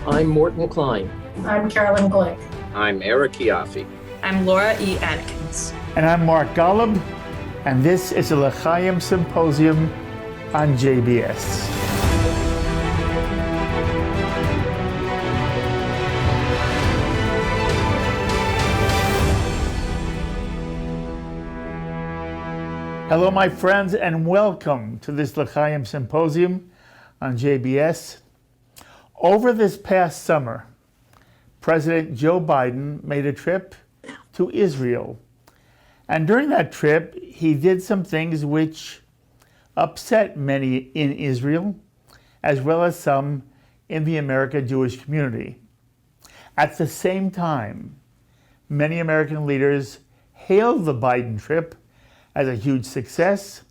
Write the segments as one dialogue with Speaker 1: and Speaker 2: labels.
Speaker 1: I'm Mort Klein.
Speaker 2: I'm Carolyn Glick.
Speaker 3: I'm Eric Yoffie.
Speaker 4: I'm Laura E. Adkins.
Speaker 5: And I'm Mark Golub, and this is the L'chaim Symposium on JBS. Hello, my friends, and welcome to this L'chaim Symposium on JBS. Over this past summer, President Joe Biden made a trip to Israel. And during that trip, he did some things which upset many in Israel, as well as some in the American Jewish community. At the same time, many American leaders hailed the Biden trip as a huge success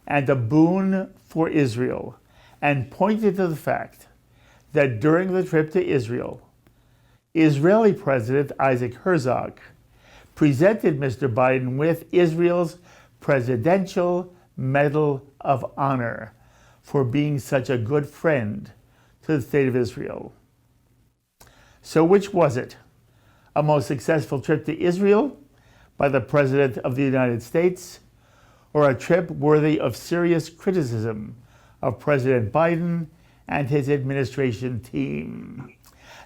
Speaker 5: and a boon for Israel, and pointed to the fact that during the trip to Israel, Israeli President Isaac Herzog presented Mr. Biden with Israel's Presidential Medal of Honor for being such a good friend to the state of Israel. So which was it? A most successful trip to Israel by the President of the United States, or a trip worthy of serious criticism of President Biden and his administration team?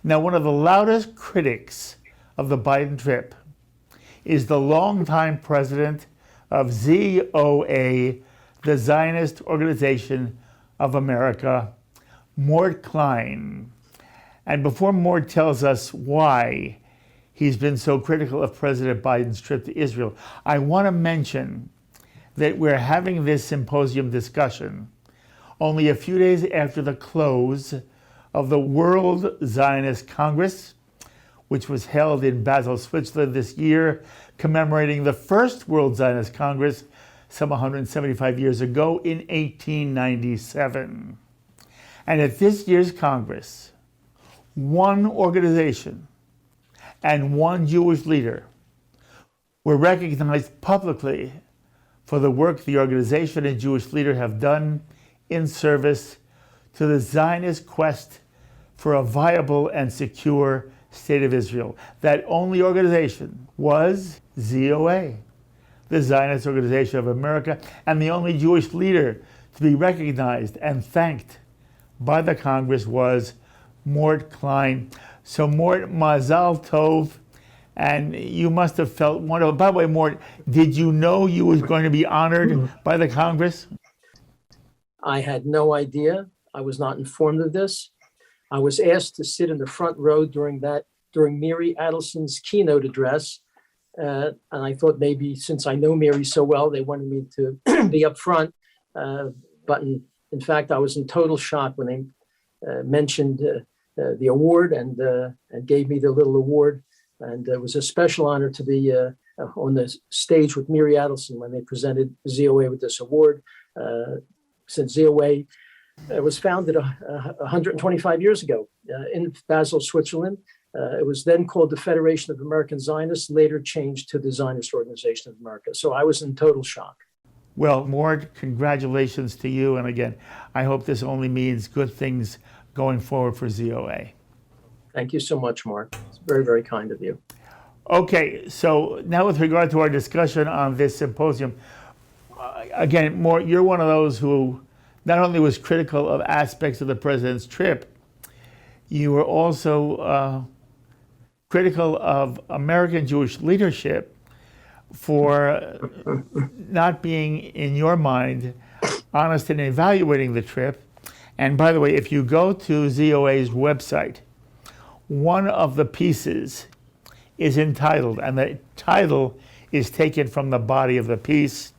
Speaker 5: Now, one of the loudest critics of the Biden trip is the longtime president of ZOA, the Zionist Organization of America, Mort Klein. And before Mort tells us why he's been so critical of President Biden's trip to Israel, I want to mention that we're having this symposium discussion only a few days after the close of the World Zionist Congress, which was held in Basel, Switzerland this year, commemorating the first World Zionist Congress some 175 years ago in 1897. And at this year's Congress, one organization and one Jewish leader were recognized publicly for the work the organization and Jewish leader have done in service to the Zionist quest for a viable and secure state of Israel. That only organization was ZOA, the Zionist Organization of America, and the only Jewish leader to be recognized and thanked by the Congress was Mort Klein. So Mort, Mazal Tov, and you must have felt wonderful. By the way, Mort, did you know you was going to be honored by the Congress?
Speaker 1: I had no idea. I was not informed of this. I was asked to sit in the front row during Mary Adelson's keynote address. And I thought maybe since I know Mary so well, they wanted me to be up front. But in fact, I was in total shock when they mentioned the award and gave me the little award. And it was a special honor to be on the stage with Mary Adelson when they presented ZOA with this award. Since ZOA was founded 125 years ago in Basel, Switzerland. It was then called the Federation of American Zionists, later changed to the Zionist Organization of America. So I was in total shock.
Speaker 5: Well, Mort, congratulations to you. And again, I hope this only means good things going forward for ZOA.
Speaker 1: Thank you so much, Mark. It's very, very kind of you.
Speaker 5: Okay, so now with regard to our discussion on this symposium, again, Mort, you're one of those who not only was critical of aspects of the president's trip, you were also critical of American Jewish leadership for not being, in your mind, honest in evaluating the trip. And by the way, if you go to ZOA's website, one of the pieces is entitled, and the title is taken from the body of the piece.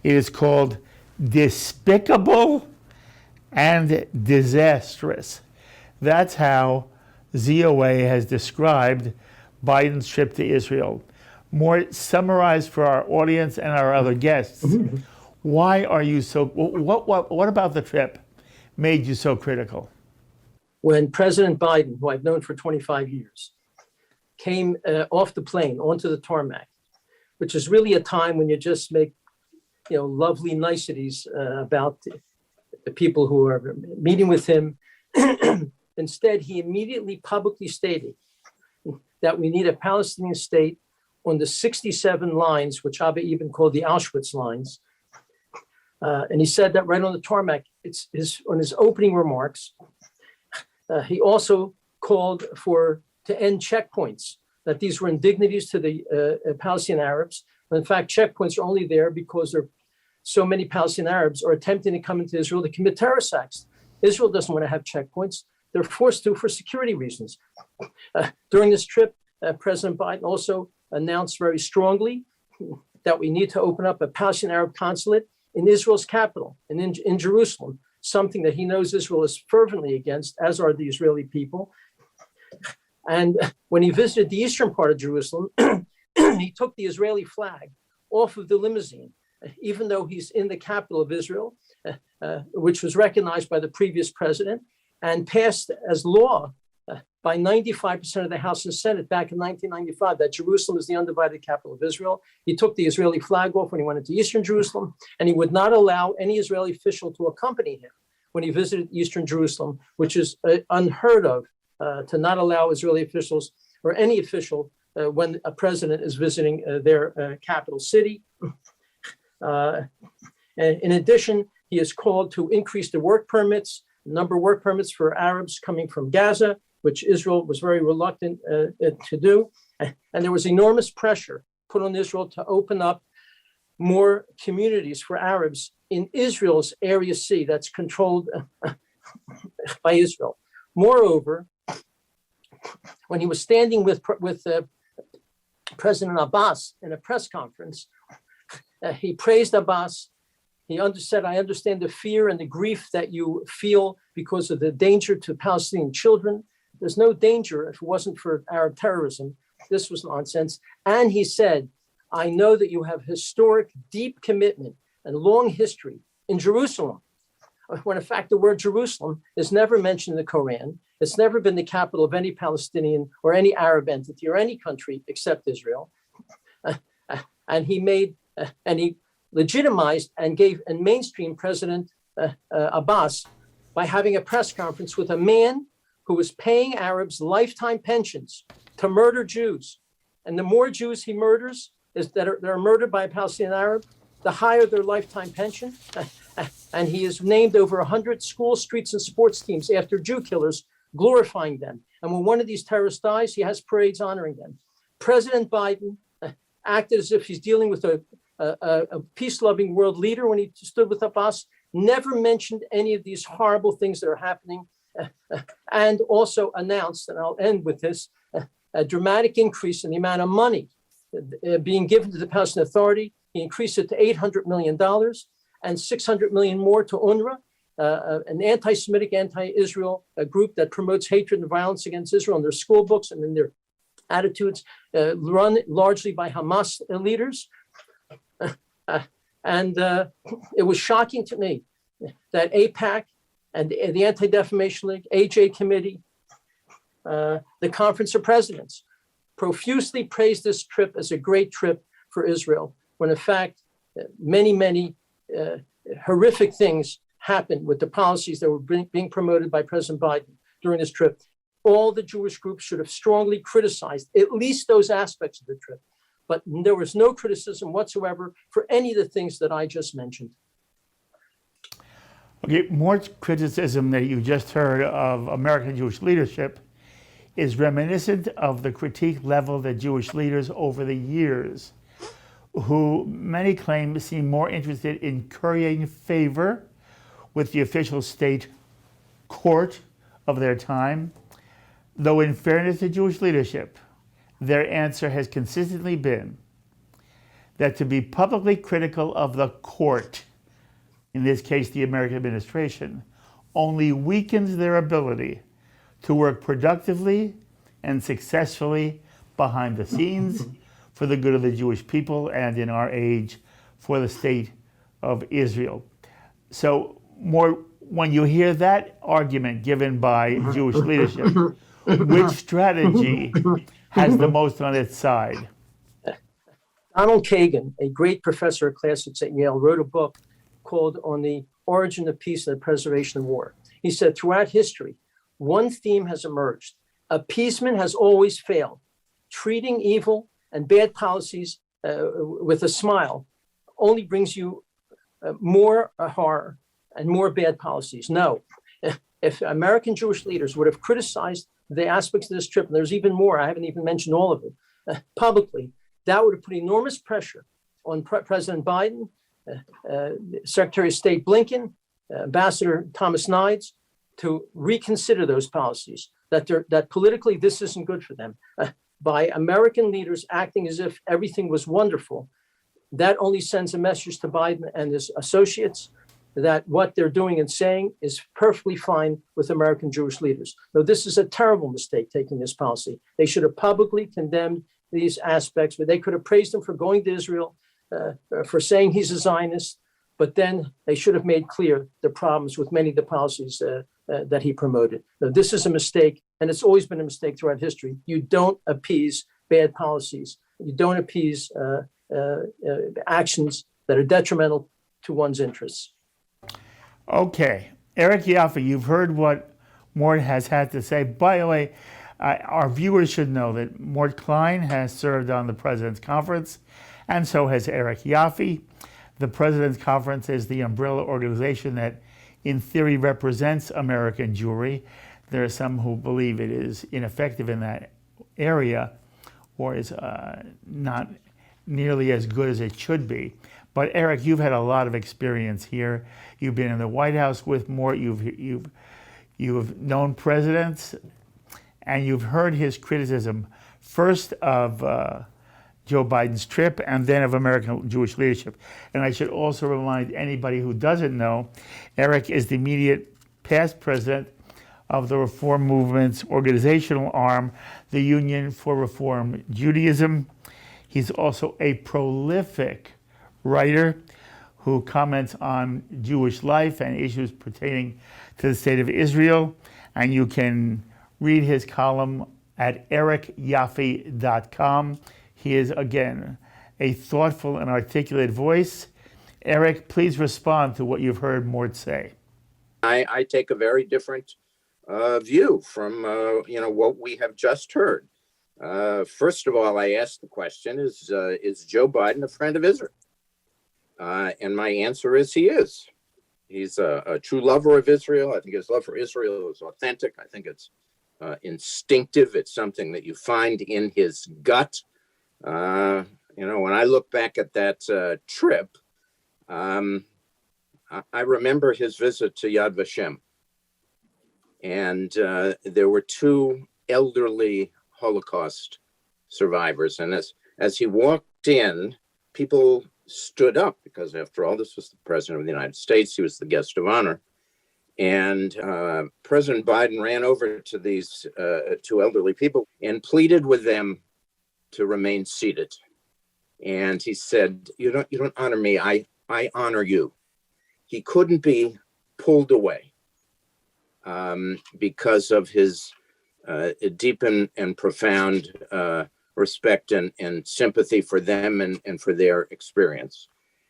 Speaker 5: It is called Despicable and Disastrous. That's how ZOA has described Biden's trip to Israel. More summarized for our audience and our other guests. Why are you so, what about the trip made you so critical?
Speaker 1: When President Biden, who I've known for 25 years, came off the plane onto the tarmac, which is really a time when you just make, lovely niceties about the people who are meeting with him. Instead, he immediately publicly stated that we need a Palestinian state on the 67 lines, which Abba even called the Auschwitz lines. And he said that right on the tarmac. On his opening remarks. He also called to end checkpoints, that these were indignities to the Palestinian Arabs. In fact, checkpoints are only there because so many Palestinian Arabs are attempting to come into Israel to commit terrorist acts. Israel doesn't want to have checkpoints. They're forced to for security reasons. During this trip, President Biden also announced very strongly that we need to open up a Palestinian Arab consulate in Israel's capital, and in Jerusalem, something that he knows Israel is fervently against, as are the Israeli people. And when he visited the eastern part of Jerusalem, he took the Israeli flag off of the limousine, even though he's in the capital of Israel, which was recognized by the previous president and passed as law by 95% of the House and Senate back in 1995, that Jerusalem is the undivided capital of Israel. He took the Israeli flag off when he went into eastern Jerusalem, and he would not allow any Israeli official to accompany him when he visited eastern Jerusalem, which is unheard of, to not allow Israeli officials or any official when a president is visiting their capital city. In addition, he has called to increase the number of work permits for Arabs coming from Gaza, which Israel was very reluctant to do. And there was enormous pressure put on Israel to open up more communities for Arabs in Israel's Area C that's controlled by Israel. Moreover, when he was standing with President Abbas in a press conference, he praised Abbas. He said, I understand the fear and the grief that you feel because of the danger to Palestinian children. There's no danger if it wasn't for Arab terrorism. This was nonsense. And he said, I know that you have historic, deep commitment and long history in Jerusalem, when in fact the word Jerusalem is never mentioned in the Quran. It's never been the capital of any Palestinian or any Arab entity or any country except Israel. And he legitimized and mainstreamed President Abbas by having a press conference with a man who was paying Arabs lifetime pensions to murder Jews. And the more Jews he murders that are murdered by a Palestinian Arab, the higher their lifetime pension. And he has named over 100 schools, streets, and sports teams after Jew killers, glorifying them. And when one of these terrorists dies, he has parades honoring them. President Biden acted as if he's dealing with a peace-loving world leader when he stood with Abbas, never mentioned any of these horrible things that are happening, and also announced, and I'll end with this, a dramatic increase in the amount of money being given to the Palestinian Authority. He increased it to $800 million and $600 million more to UNRWA, an anti-Semitic, anti-Israel group that promotes hatred and violence against Israel in their school books and in their attitudes, run largely by Hamas leaders. And it was shocking to me that AIPAC and the Anti-Defamation League, AJ Committee, the Conference of Presidents, profusely praised this trip as a great trip for Israel, when in fact, many horrific things happened with the policies that were being promoted by President Biden during this trip. All the Jewish groups should have strongly criticized at least those aspects of the trip. But there was no criticism whatsoever for any of the things that I just mentioned.
Speaker 5: Okay, more criticism that you just heard of American Jewish leadership is reminiscent of the critique leveled at Jewish leaders over the years, who many claim seem more interested in currying favor with the official state court of their time, though in fairness to Jewish leadership, their answer has consistently been that to be publicly critical of the court, in this case the American administration, only weakens their ability to work productively and successfully behind the scenes for the good of the Jewish people and, in our age, for the state of Israel. So when you hear that argument given by Jewish leadership, which strategy has the most on its side?
Speaker 1: Donald Kagan, a great professor of classics at Yale, wrote a book called On the Origin of Peace and the Preservation of War. He said, throughout history, one theme has emerged. Appeasement has always failed. Treating evil and bad policies with a smile only brings you more horror and more bad policies. No, if American Jewish leaders would have criticized the aspects of this trip, and there's even more, I haven't even mentioned all of it, publicly, that would have put enormous pressure on President Biden, Secretary of State Blinken, Ambassador Thomas Nides, to reconsider those policies, that politically this isn't good for them. By American leaders acting as if everything was wonderful, that only sends a message to Biden and his associates that what they're doing and saying is perfectly fine with American Jewish leaders. No, this is a terrible mistake, taking this policy. They should have publicly condemned these aspects, but they could have praised him for going to Israel, for saying he's a Zionist, but then they should have made clear the problems with many of the policies that he promoted. Now, this is a mistake, and it's always been a mistake throughout history. You don't appease bad policies. You don't appease actions that are detrimental to one's interests.
Speaker 5: Okay. Eric Yoffie, you've heard what Mort has had to say. By the way, our viewers should know that Mort Klein has served on the President's Conference, and so has Eric Yoffie. The President's Conference is the umbrella organization that, in theory, represents American Jewry. There are some who believe it is ineffective in that area, or is not nearly as good as it should be. But Eric, you've had a lot of experience here. You've been in the White House with Mort. You've known presidents, and you've heard his criticism first of Joe Biden's trip and then of American Jewish leadership. And I should also remind anybody who doesn't know, Eric is the immediate past president of the Reform Movement's organizational arm, the Union for Reform Judaism. He's also a prolific writer who comments on Jewish life and issues pertaining to the state of Israel. And you can read his column at ericyoffie.com. He is, again, a thoughtful and articulate voice. Eric, please respond to what you've heard Mort say.
Speaker 3: I take a very different view from what we have just heard. First of all, I asked the question: Is Joe Biden a friend of Israel? And my answer is he is. He's a true lover of Israel. I think his love for Israel is authentic. I think it's instinctive. It's something that you find in his gut. When I look back at that trip, I remember his visit to Yad Vashem. And there were two elderly Holocaust survivors. And as he walked in, people stood up because, after all, this was the President of the United States. He was the guest of honor. And President Biden ran over to these two elderly people and pleaded with them to remain seated. And he said, you don't honor me, I honor you. He couldn't be pulled away because of his deep and profound respect and sympathy for them and for their experience.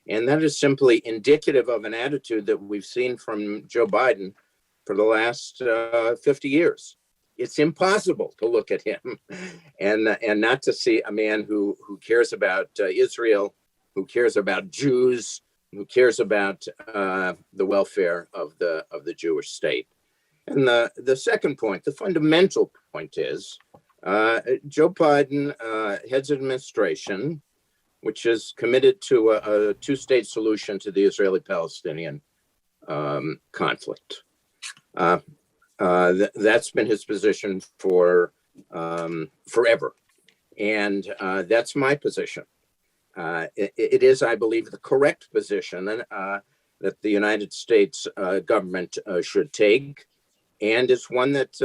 Speaker 3: And that is simply indicative of an attitude that we've seen from Joe Biden for the last 50 years. It's impossible to look at him and not to see a man who cares about Israel, who cares about Jews, who cares about the welfare of the Jewish state. And the second point, the fundamental point is Joe Biden heads an administration which is committed to a two-state solution to the Israeli-Palestinian conflict. That's been his position for forever. And that's my position. It is, I believe, the correct position that the United States government should take. And it's one that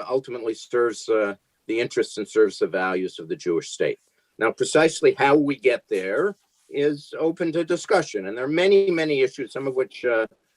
Speaker 3: ultimately serves the interests and serves the values of the Jewish state. Now, precisely how we get there is open to discussion. And there are many, many issues, some of which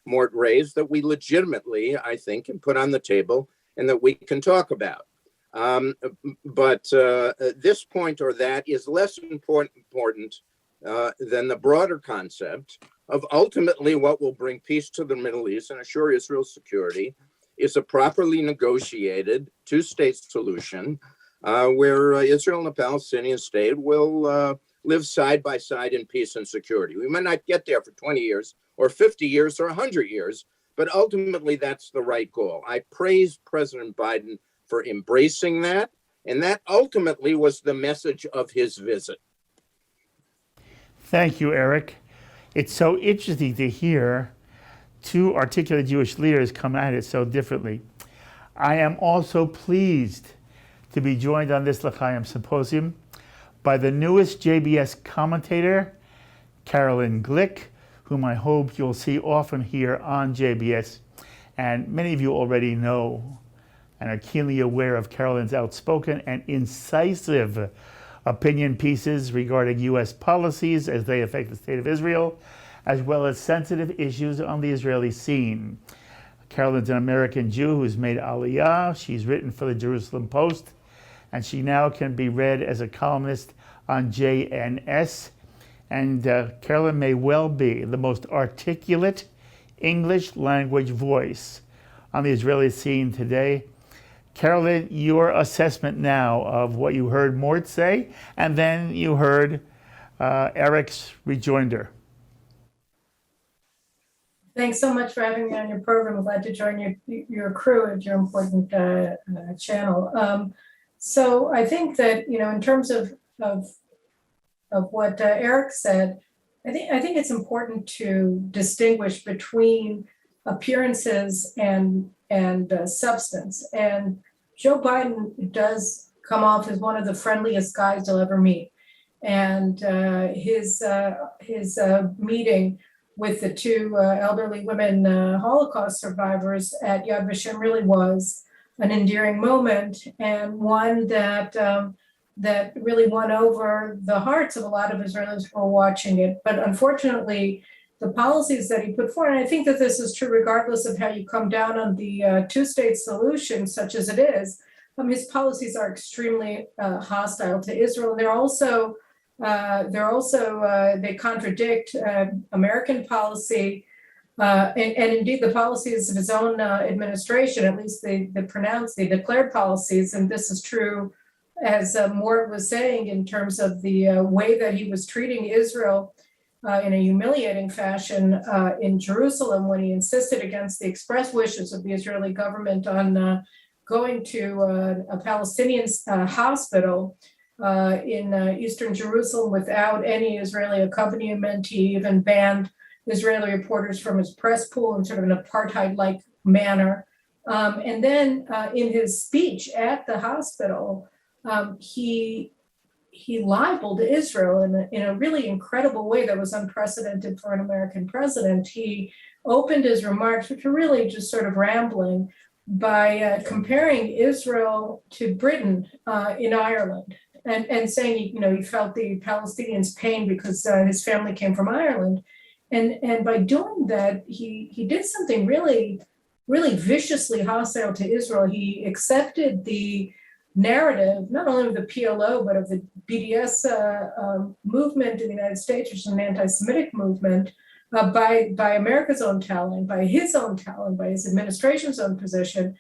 Speaker 3: Mort raised, that we legitimately, I think, can put on the table and that we can talk about. But this point or that is less important than the broader concept of ultimately what will bring peace to the Middle East and assure Israel's security is a properly negotiated two-state solution where Israel and the Palestinian state will live side by side in peace and security. We might not get there for 20 years or 50 years or 100 years, but ultimately that's the right goal. I praise President Biden for embracing that, and that ultimately was the message of his visit.
Speaker 5: Thank you, Eric. It's so interesting to hear two articulate Jewish leaders come at it so differently. I am also pleased to be joined on this L'chaim Symposium by the newest JBS commentator, Carolyn Glick, whom I hope you'll see often here on JBS. And many of you already know and are keenly aware of Carolyn's outspoken and incisive opinion pieces regarding U.S. policies as they affect the state of Israel, as well as sensitive issues on the Israeli scene. Carolyn's an American Jew who's made Aliyah. She's written for the Jerusalem Post, and she now can be read as a columnist on JNS. And Carolyn may well be the most articulate English language voice on the Israeli scene today. Carolyn, your assessment now of what you heard Mort say, and then you heard Eric's rejoinder.
Speaker 2: Thanks so much for having me on your program. I'm glad to join your crew at your important channel. So I think that, in terms of what Eric said, I think it's important to distinguish between appearances and substance. And Joe Biden does come off as one of the friendliest guys you'll ever meet. And his meeting with the two elderly women Holocaust survivors at Yad Vashem really was an endearing moment, and one that really won over the hearts of a lot of Israelis who were watching it. But unfortunately, the policies that he put forward, and I think that this is true regardless of how you come down on the two-state solution, such as it is, his policies are extremely hostile to Israel. And they contradict American policy and indeed the policies of his own administration. At least they declared policies, and this is true, as Mort was saying, in terms of the way that he was treating Israel in a humiliating fashion in Jerusalem when he insisted against the express wishes of the Israeli government on going to a Palestinian hospital in eastern Jerusalem without any Israeli accompaniment. He even banned Israeli reporters from his press pool in sort of an apartheid-like manner. And then in his speech at the hospital, he libeled Israel in a really incredible way that was unprecedented for an American president. He opened his remarks, which were really just sort of rambling, by comparing Israel to Britain in Ireland, and saying, he felt the Palestinians' pain because his family came from Ireland. And by doing that, he did something really, really viciously hostile to Israel. He accepted the narrative, not only of the PLO, but of the BDS movement in the United States, which is an anti-Semitic movement, by America's own telling, by his own telling, by his administration's own position,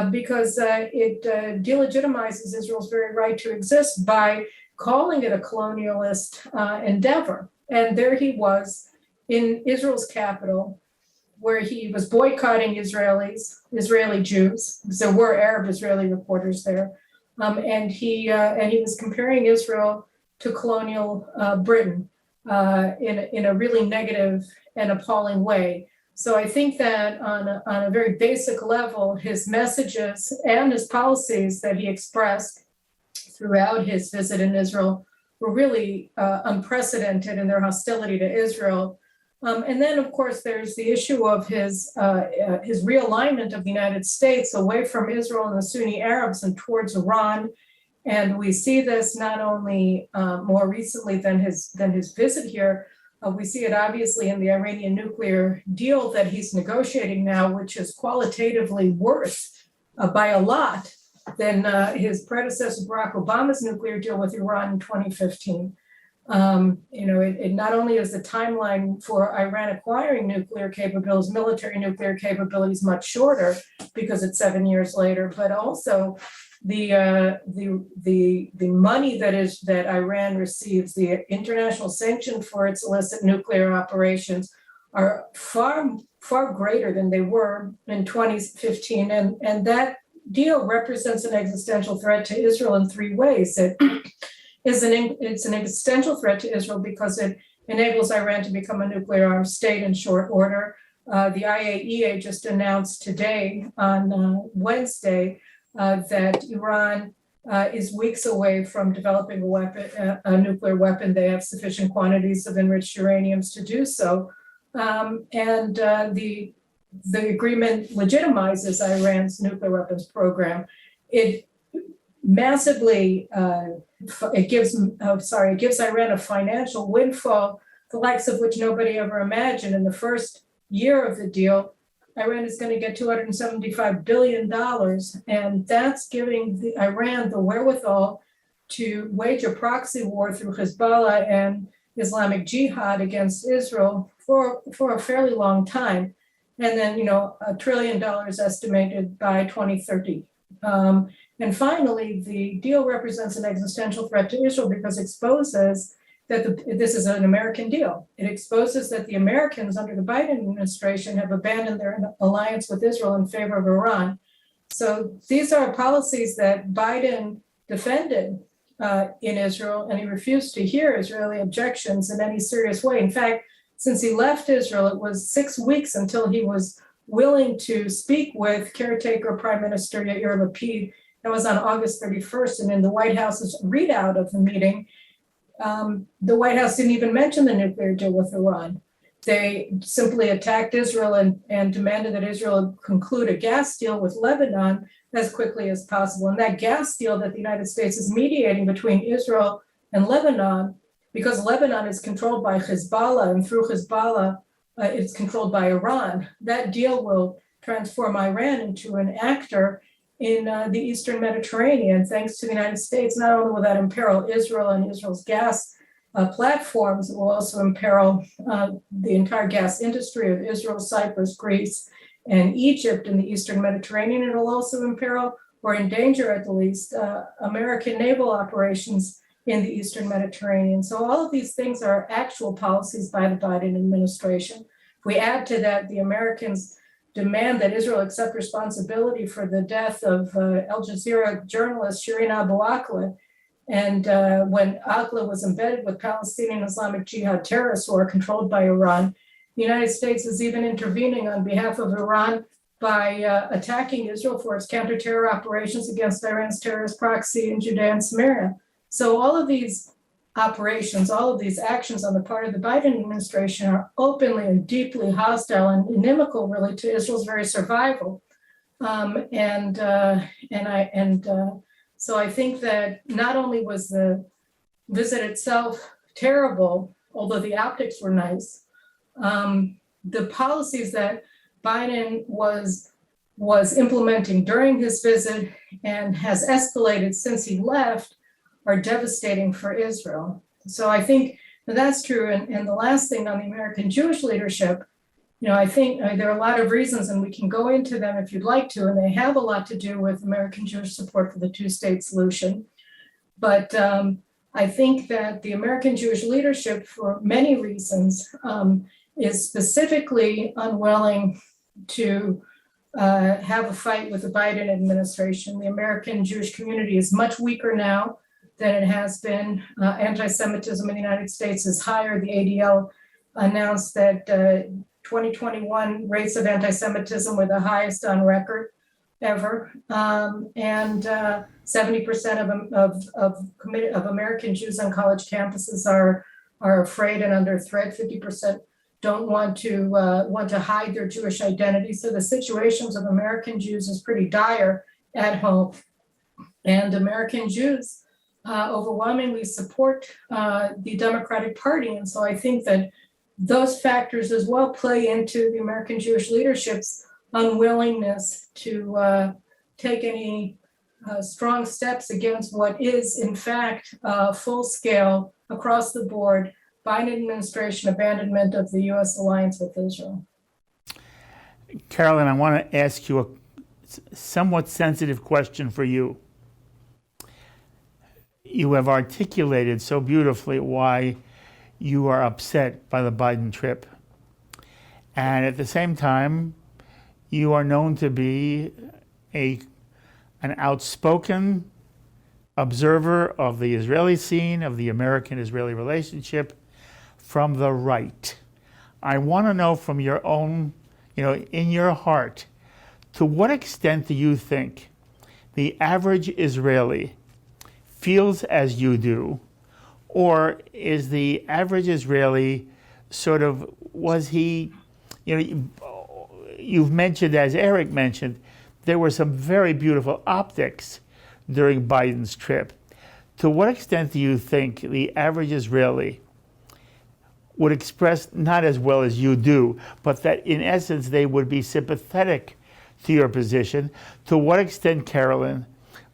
Speaker 2: because it delegitimizes Israel's very right to exist by calling it a colonialist endeavor. And there he was in Israel's capital, where he was boycotting Israeli Jews, because there were Arab Israeli reporters there, and he was comparing Israel to colonial Britain in a really negative and appalling way. So I think that on a very basic level, his messages and his policies that he expressed throughout his visit in Israel were really unprecedented in their hostility to Israel. And then, of course, there's the issue of his realignment of the United States away from Israel and the Sunni Arabs and towards Iran. And we see this not only more recently than his visit here, we see it obviously in the Iranian nuclear deal that he's negotiating now, which is qualitatively worse by a lot than his predecessor Barack Obama's nuclear deal with Iran in 2015. It not only is the timeline for Iran acquiring nuclear capabilities, military nuclear capabilities, much shorter because it's 7 years later, but also the money that Iran receives, the international sanction for its illicit nuclear operations, are far greater than they were in 2015, and that deal represents an existential threat to Israel in three ways. It's an existential threat to Israel because it enables Iran to become a nuclear armed state in short order. The IAEA just announced today on Wednesday that Iran is weeks away from developing a nuclear weapon. They have sufficient quantities of enriched uraniums to do so. The agreement legitimizes Iran's nuclear weapons program. It massively it gives Iran a financial windfall, the likes of which nobody ever imagined. In the first year of the deal, Iran is going to get $275 billion, and that's giving Iran the wherewithal to wage a proxy war through Hezbollah and Islamic Jihad against Israel for a fairly long time. And then, $1 trillion estimated by 2030. And finally, the deal represents an existential threat to Israel because it exposes that this is an American deal. It exposes that the Americans under the Biden administration have abandoned their alliance with Israel in favor of Iran. So these are policies that Biden defended in Israel, and he refused to hear Israeli objections in any serious way. In fact, since he left Israel, it was 6 weeks until he was willing to speak with caretaker Prime Minister Yair Lapid. That was on August 31st, and in the White House's readout of the meeting, the White House didn't even mention the nuclear deal with Iran. They simply attacked Israel and demanded that Israel conclude a gas deal with Lebanon as quickly as possible. And that gas deal that the United States is mediating between Israel and Lebanon, because Lebanon is controlled by Hezbollah, and through Hezbollah, it's controlled by Iran. That deal will transform Iran into an actor in the Eastern Mediterranean, thanks to the United States. Not only will that imperil Israel and Israel's gas platforms, it will also imperil the entire gas industry of Israel, Cyprus, Greece, and Egypt in the Eastern Mediterranean. It will also imperil, or endanger at the least, American naval operations in the Eastern Mediterranean. So all of these things are actual policies by the Biden administration. If we add to that, the Americans demand that Israel accept responsibility for the death of Al Jazeera journalist Shireen Abu Akleh. And when Akleh was embedded with Palestinian Islamic Jihad terrorists who are controlled by Iran, the United States is even intervening on behalf of Iran by attacking Israel for its counterterror operations against Iran's terrorist proxy in Judea and Samaria. So all of these operations, all of these actions on the part of the Biden administration are openly and deeply hostile and inimical, really, to Israel's very survival. So I think that not only was the visit itself terrible, although the optics were nice, the policies that Biden was implementing during his visit and has escalated since he left are devastating for Israel. So I think that's true. And the last thing on the American Jewish leadership, I think there are a lot of reasons, and we can go into them if you'd like to, and they have a lot to do with American Jewish support for the two-state solution. But I think that the American Jewish leadership, for many reasons, is specifically unwilling to have a fight with the Biden administration. The American Jewish community is much weaker now than it has been. Anti-Semitism in the United States is higher. The ADL announced that 2021 rates of anti-Semitism were the highest on record ever. And 70% of American Jews on college campuses are afraid and under threat. 50% don't want to hide their Jewish identity. So the situations of American Jews is pretty dire at home. And American Jews overwhelmingly support the Democratic Party. And so I think that those factors as well play into the American Jewish leadership's unwillingness to take any strong steps against what is, in fact, full-scale, across the board, Biden administration abandonment of the U.S. alliance with Israel.
Speaker 5: Carolyn, I want to ask you a somewhat sensitive question for you. You have articulated so beautifully why you are upset by the Biden trip. And at the same time, you are known to be an outspoken observer of the Israeli scene, of the American-Israeli relationship from the right. I want to know from your own, in your heart, to what extent do you think the average Israeli feels as you do, or is the average Israeli sort of, was he, you've mentioned, as Eric mentioned, there were some very beautiful optics during Biden's trip. To what extent do you think the average Israeli would express, not as well as you do, but that in essence they would be sympathetic to your position? To what extent, Carolyn,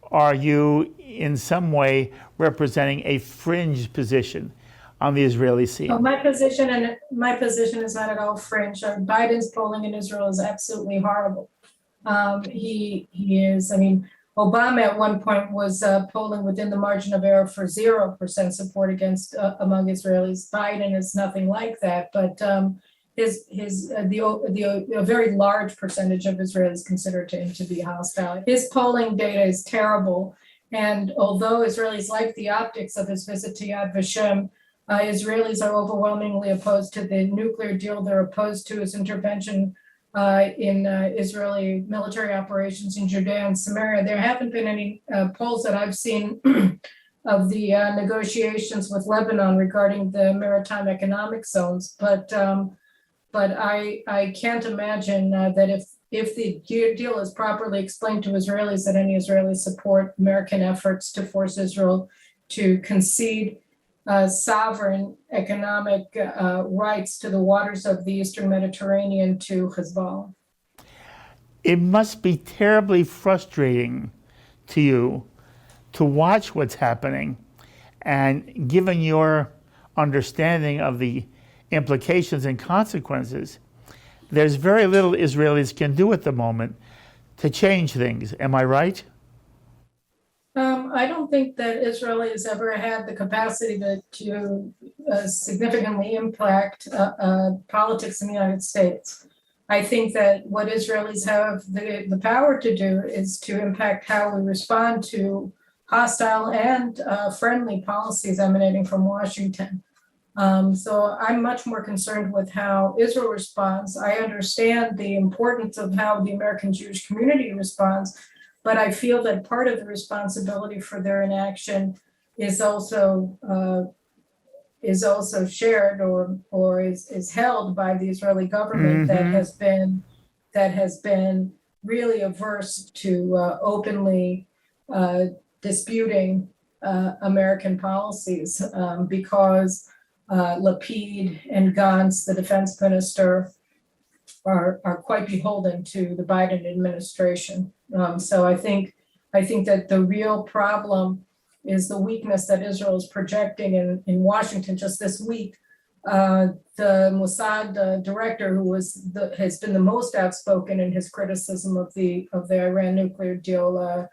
Speaker 5: are you in some way representing a fringe position on the Israeli scene?
Speaker 2: Oh, my position is not at all fringe. Biden's polling in Israel is absolutely horrible. He is, Obama at one point was polling within the margin of error for 0% support against among Israelis. Biden is nothing like that, but a very large percentage of Israelis consider him to be hostile. His polling data is terrible, and although Israelis like the optics of his visit to Yad Vashem, Israelis are overwhelmingly opposed to the nuclear deal. They're opposed to his intervention in Israeli military operations in Judea and Samaria. There haven't been any polls that I've seen of the negotiations with Lebanon regarding the maritime economic zones, but I can't imagine that if the deal is properly explained to Israelis, that any Israelis support American efforts to force Israel to concede sovereign economic rights to the waters of the Eastern Mediterranean to Hezbollah.
Speaker 5: It must be terribly frustrating to you to watch what's happening, and given your understanding of the implications and consequences, there's very little Israelis can do at the moment to change things. Am I right?
Speaker 2: I don't think that Israel has ever had the capacity to significantly impact politics in the United States. I think that what Israelis have the power to do is to impact how we respond to hostile and friendly policies emanating from Washington. So I'm much more concerned with how Israel responds. I understand the importance of how the American Jewish community responds, but I feel that part of the responsibility for their inaction is also shared or is held by the Israeli government that has been really averse to openly disputing American policies because Lapid and Gantz, the defense minister, are quite beholden to the Biden administration. So I think that the real problem is the weakness that Israel is projecting in Washington. Just this week, the Mossad director, who has been the most outspoken in his criticism of the Iran nuclear deal,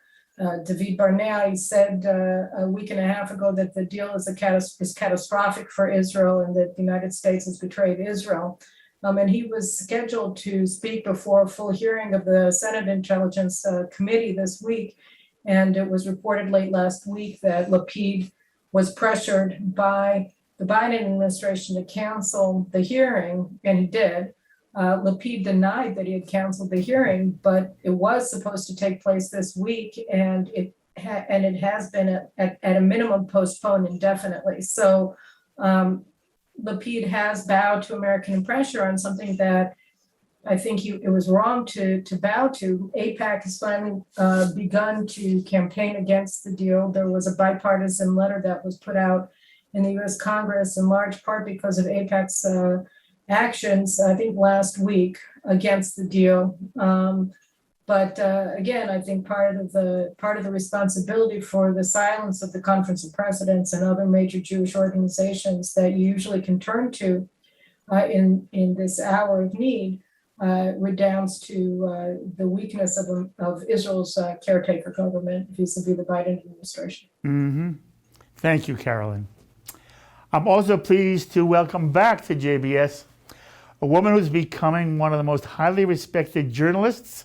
Speaker 2: David Barnea, said a week and a half ago that the deal is catastrophic for Israel and that the United States has betrayed Israel. And he was scheduled to speak before a full hearing of the Senate Intelligence Committee this week. And it was reported late last week that Lapid was pressured by the Biden administration to cancel the hearing, and he did. Lapid denied that he had canceled the hearing, but it was supposed to take place this week, and it has been at a minimum postponed indefinitely. So Lapid has bowed to American pressure on something that I think it was wrong to bow to. AIPAC has finally begun to campaign against the deal. There was a bipartisan letter that was put out in the US Congress in large part because of AIPAC's actions, I think last week, against the deal. But again, I think part of the responsibility for the silence of the Conference of Presidents and other major Jewish organizations that you usually can turn to in this hour of need redounds to the weakness of Israel's caretaker government vis-a-vis the Biden administration.
Speaker 5: Mm-hmm. Thank you, Carolyn. I'm also pleased to welcome back to JBS a woman who's becoming one of the most highly respected journalists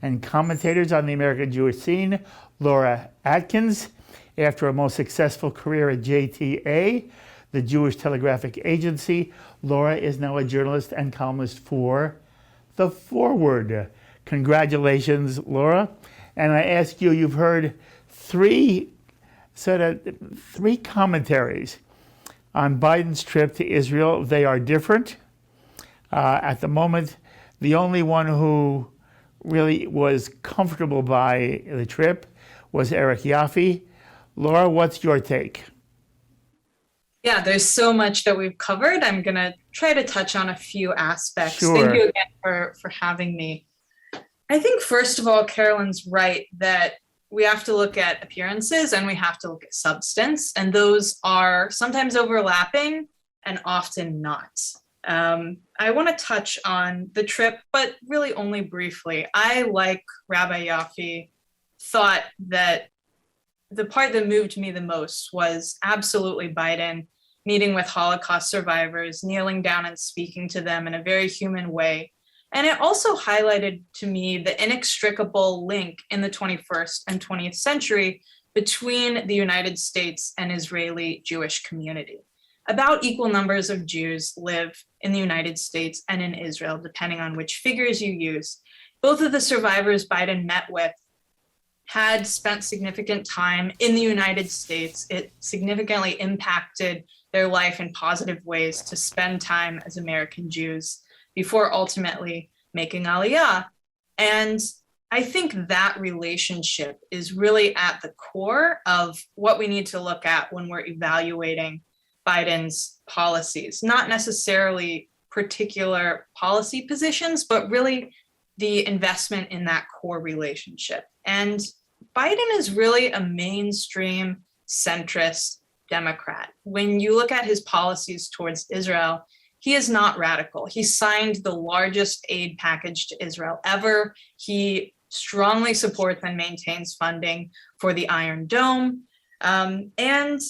Speaker 5: and commentators on the American Jewish scene, Laura Adkins. After a most successful career at JTA, the Jewish Telegraphic Agency, Laura is now a journalist and columnist for The Forward. Congratulations, Laura. And I ask you, you've heard three commentaries on Biden's trip to Israel. They are different. At the moment, the only one who really was comfortable by the trip was Eric Yoffie. Laura, what's your take?
Speaker 4: Yeah, there's so much that we've covered. I'm going to try to touch on a few aspects.
Speaker 5: Sure.
Speaker 4: Thank you again for having me. I think, first of all, Carolyn's right that we have to look at appearances and we have to look at substance, and those are sometimes overlapping and often not. I want to touch on the trip, but really only briefly. I, like Rabbi Yoffie, thought that the part that moved me the most was absolutely Biden meeting with Holocaust survivors, kneeling down and speaking to them in a very human way. And it also highlighted to me the inextricable link in the 21st and 20th century between the United States and Israeli Jewish community. About equal numbers of Jews live in the United States and in Israel, depending on which figures you use. Both of the survivors Biden met with had spent significant time in the United States. It significantly impacted their life in positive ways to spend time as American Jews before ultimately making Aliyah. And I think that relationship is really at the core of what we need to look at when we're evaluating Biden's policies, not necessarily particular policy positions, but really the investment in that core relationship. And Biden is really a mainstream centrist Democrat. When you look at his policies towards Israel, he is not radical. He signed the largest aid package to Israel ever. He strongly supports and maintains funding for the Iron Dome. And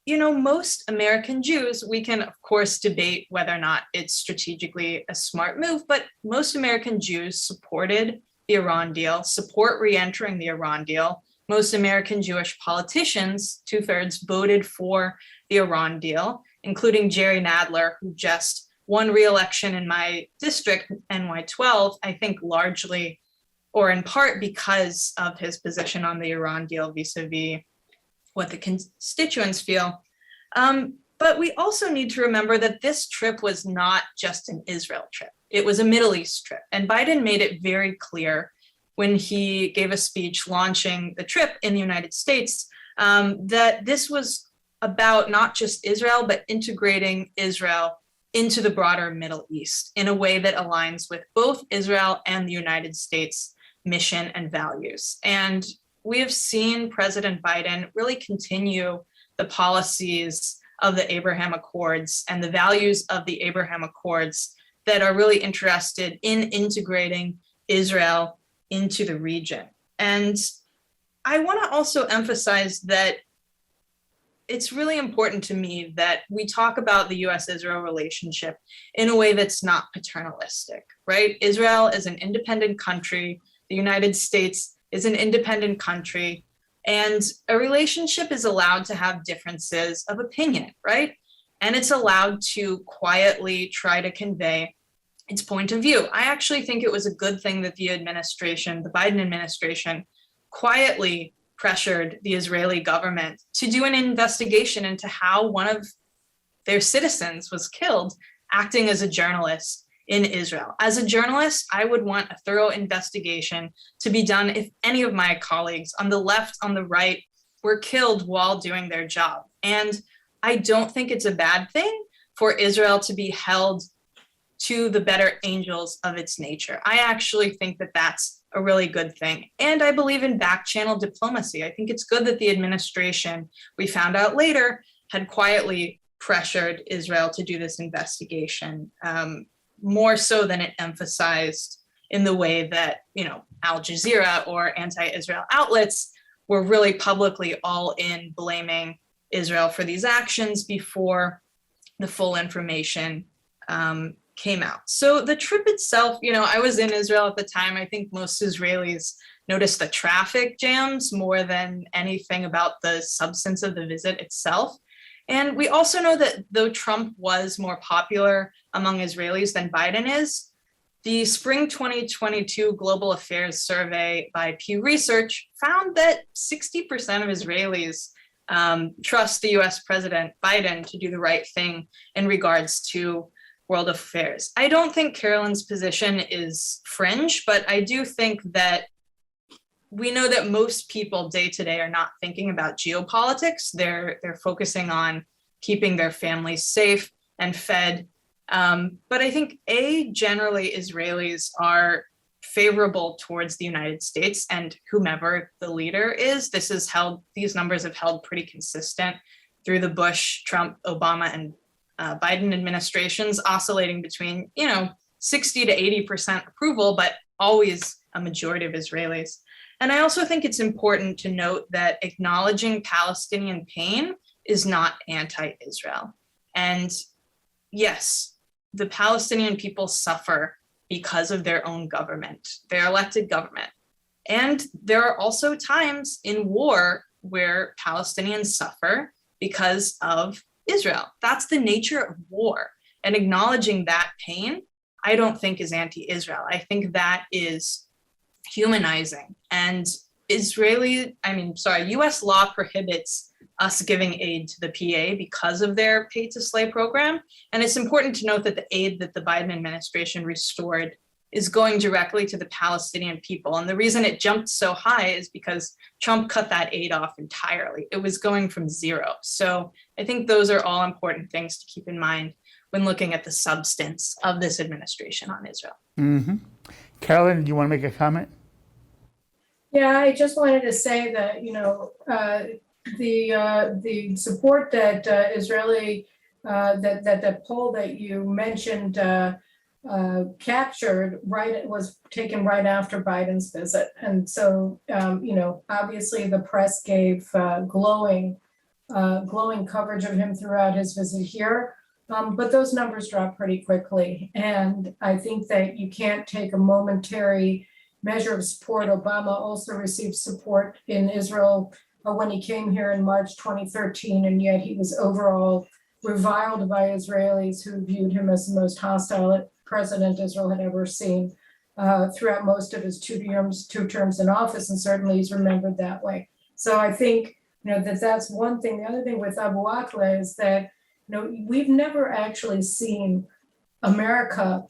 Speaker 4: most American Jews, we can, of course, debate whether or not it's strategically a smart move, but most American Jews supported the Iran deal, support re-entering the Iran deal. Most American Jewish politicians, 2/3, voted for the Iran deal, including Jerry Nadler, who just won re-election in my district, NY12, I think largely or in part because of his position on the Iran deal vis-a-vis what the constituents feel. But we also need to remember that this trip was not just an Israel trip. It was a Middle East trip. And Biden made it very clear when he gave a speech launching the trip in the United States that this was about not just Israel, but integrating Israel into the broader Middle East in a way that aligns with both Israel and the United States mission and values. And we have seen President Biden really continue the policies of the Abraham Accords and the values of the Abraham Accords that are really interested in integrating Israel into the region. And I want to also emphasize that it's really important to me that we talk about the US-Israel relationship in a way that's not paternalistic, right? Israel is an independent country. The United States is an independent country. And a relationship is allowed to have differences of opinion, right? And it's allowed to quietly try to convey its point of view. I actually think it was a good thing that the Biden administration, quietly pressured the Israeli government to do an investigation into how one of their citizens was killed acting as a journalist in Israel. As a journalist, I would want a thorough investigation to be done if any of my colleagues on the left, on the right, were killed while doing their job. And I don't think it's a bad thing for Israel to be held to the better angels of its nature. I actually think that that's a really good thing. And I believe in back channel diplomacy. I think it's good that the administration, we found out later, had quietly pressured Israel to do this investigation, more so than it emphasized in the way that, Al Jazeera or anti-Israel outlets were really publicly all in blaming Israel for these actions before the full information came out. So the trip itself, I was in Israel at the time. I think most Israelis noticed the traffic jams more than anything about the substance of the visit itself. And we also know that though Trump was more popular among Israelis than Biden is, the spring 2022 Global Affairs survey by Pew Research found that 60% of Israelis trust the US President Biden to do the right thing in regards to world affairs. I don't think Carolyn's position is fringe, but I do think that we know that most people day to day are not thinking about geopolitics. They're focusing on keeping their families safe and fed. But I think generally Israelis are favorable towards the United States and whomever the leader is. These numbers have held pretty consistent through the Bush, Trump, Obama, and Biden administrations, oscillating between 60 to 80% approval, but always a majority of Israelis. And I also think it's important to note that acknowledging Palestinian pain is not anti-Israel. And yes, the Palestinian people suffer because of their own government, their elected government. And there are also times in war where Palestinians suffer because of Israel. That's the nature of war. And acknowledging that pain, I don't think is anti-Israel. I think that is humanizing. And US law prohibits us giving aid to the PA because of their pay to slay program. And it's important to note that the aid that the Biden administration restored is going directly to the Palestinian people. And the reason it jumped so high is because Trump cut that aid off entirely. It was going from zero. So I think those are all important things to keep in mind when looking at the substance of this administration on Israel.
Speaker 5: Mm-hmm. Carolyn, do you want to make a comment?
Speaker 2: Yeah, I just wanted to say that, the support that Israeli, that poll that you mentioned captured was taken right after Biden's visit. And so, obviously the press gave glowing coverage of him throughout his visit here. But those numbers dropped pretty quickly. And I think that you can't take a momentary measure of support. Obama also received support in Israel when he came here in March 2013, and yet he was overall reviled by Israelis who viewed him as the most hostile president Israel had ever seen throughout most of his two terms in office, and certainly he's remembered that way. So I think that's one thing. The other thing with Abu Akleh is that we've never actually seen America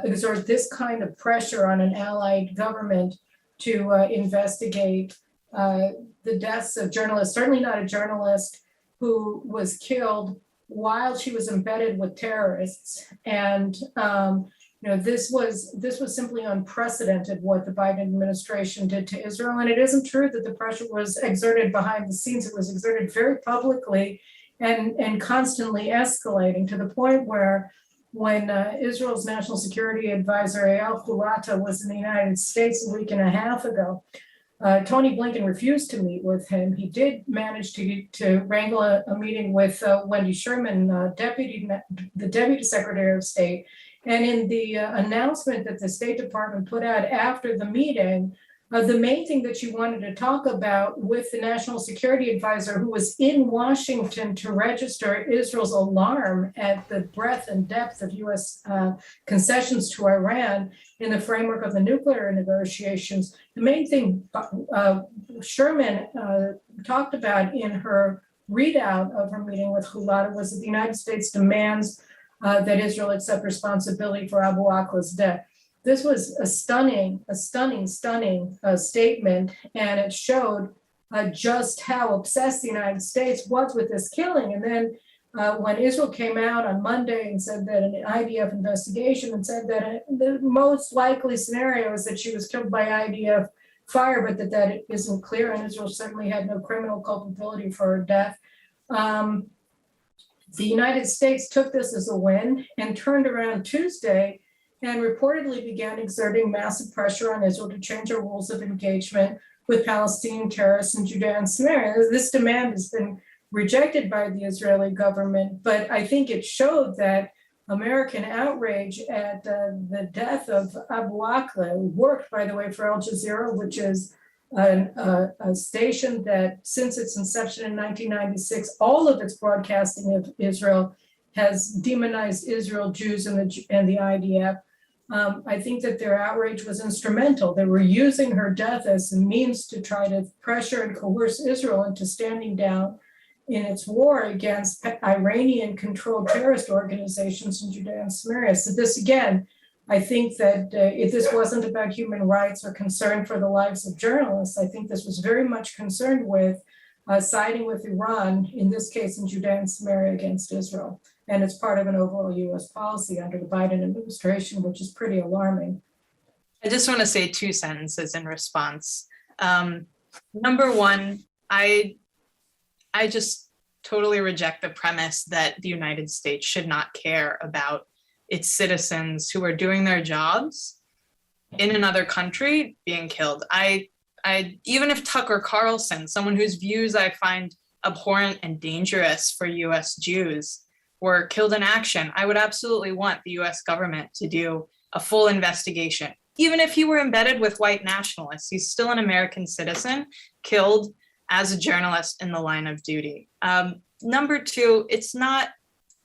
Speaker 2: exert this kind of pressure on an allied government to investigate the deaths of journalists, certainly not a journalist who was killed while she was embedded with terrorists. And this was simply unprecedented what the Biden administration did to Israel. And it isn't true that the pressure was exerted behind the scenes. It was exerted very publicly and constantly escalating to the point where when Israel's national security advisor, Eyal Hulata, was in the United States a week and a half ago, Tony Blinken refused to meet with him. He did manage to wrangle a meeting with Wendy Sherman, the Deputy Secretary of State. And in the announcement that the State Department put out after the meeting, the main thing that she wanted to talk about with the National Security Advisor, who was in Washington to register Israel's alarm at the breadth and depth of US concessions to Iran in the framework of the nuclear negotiations, the main thing Sherman talked about in her readout of her meeting with Hulata was that the United States demands that Israel accept responsibility for Abu Akleh's death. This was a stunning statement, and it showed just how obsessed the United States was with this killing. And then when Israel came out on Monday and said that an IDF investigation and said that the most likely scenario is that she was killed by IDF fire, but that it isn't clear, and Israel certainly had no criminal culpability for her death. The United States took this as a win and turned around Tuesday and reportedly began exerting massive pressure on Israel to change our rules of engagement with Palestinian terrorists in Judea and Samaria. This demand has been rejected by the Israeli government, but I think it showed that American outrage at the death of Abu Akleh, who worked, by the way, for Al Jazeera, which is a station that since its inception in 1996, all of its broadcasting of Israel has demonized Israel, Jews, and the IDF. I think that their outrage was instrumental. They were using her death as a means to try to pressure and coerce Israel into standing down in its war against Iranian-controlled terrorist organizations in Judea and Samaria. So this, again, I think that if this wasn't about human rights or concern for the lives of journalists, I think this was very much concerned with siding with Iran, in this case in Judea and Samaria, against Israel. And it's part of an overall US policy under the Biden administration, which is pretty alarming.
Speaker 4: I just want to say 2 sentences in response. Number one, I just totally reject the premise that the United States should not care about its citizens who are doing their jobs in another country being killed. I even if Tucker Carlson, someone whose views I find abhorrent and dangerous for US Jews, were killed in action, I would absolutely want the US government to do a full investigation. Even if he were embedded with white nationalists, he's still an American citizen, killed as a journalist in the line of duty. Number 2, it's not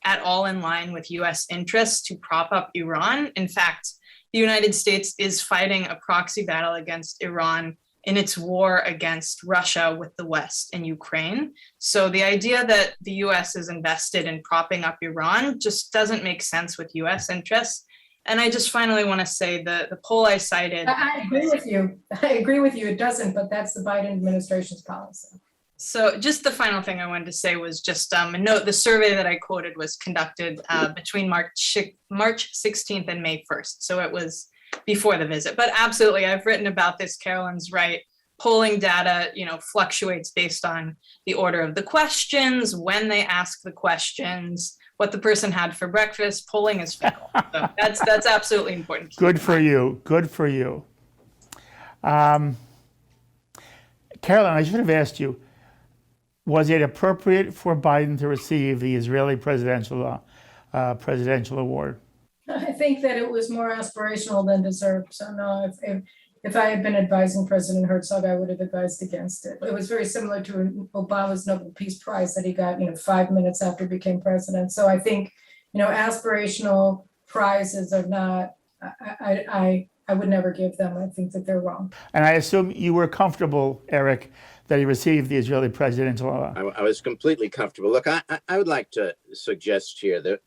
Speaker 4: at all in line with US interests to prop up Iran. In fact, the United States is fighting a proxy battle against Iran in its war against Russia with the West and Ukraine. So the idea that the US is invested in propping up Iran just doesn't make sense with US interests. And I just finally want to say the poll I cited.
Speaker 2: I agree with you. I agree with you. It doesn't, but that's the Biden administration's policy.
Speaker 4: So just the final thing I wanted to say was just a note, the survey that I quoted was conducted between March 16th and May 1st. So it was before the visit, but absolutely, I've written about this, Carolyn's right. Polling data, fluctuates based on the order of the questions, when they ask the questions, what the person had for breakfast. Polling is fickle. So that's absolutely important.
Speaker 5: Good for you. Good for you. Carolyn, I should have asked you, was it appropriate for Biden to receive the Israeli presidential award?
Speaker 2: I think that it was more aspirational than deserved. So no, if I had been advising President Herzog, I would have advised against it. It was very similar to Obama's Nobel Peace Prize that he got, 5 minutes after he became president. So I think, aspirational prizes are not, I would never give them. I think that they're wrong.
Speaker 5: And I assume you were comfortable, Eric, that he received the Israeli presidential award.
Speaker 3: I was completely comfortable. Look, I would like to suggest here that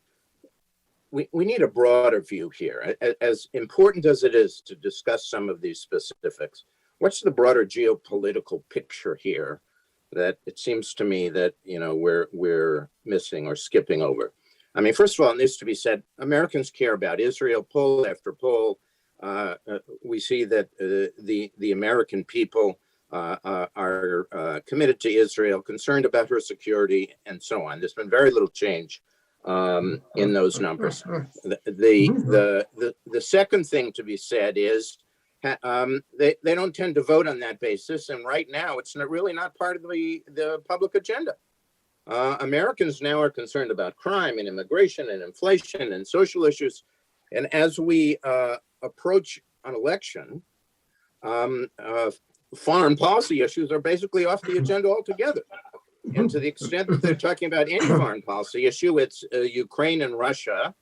Speaker 3: we need a broader view here. As important as it is to discuss some of these specifics, what's the broader geopolitical picture here that it seems to me that we're missing or skipping over? I mean, first of all, it needs to be said, Americans care about Israel. Poll after poll, we see that the American people are committed to Israel, concerned about her security, and so on. There's been very little change in those numbers. The second thing to be said is they don't tend to vote on that basis, and right now it's really not part of the public agenda. Americans now are concerned about crime and immigration and inflation and social issues, and as we approach an election, foreign policy issues are basically off the agenda altogether. And to the extent that they're talking about any foreign policy issue, it's Ukraine and Russia,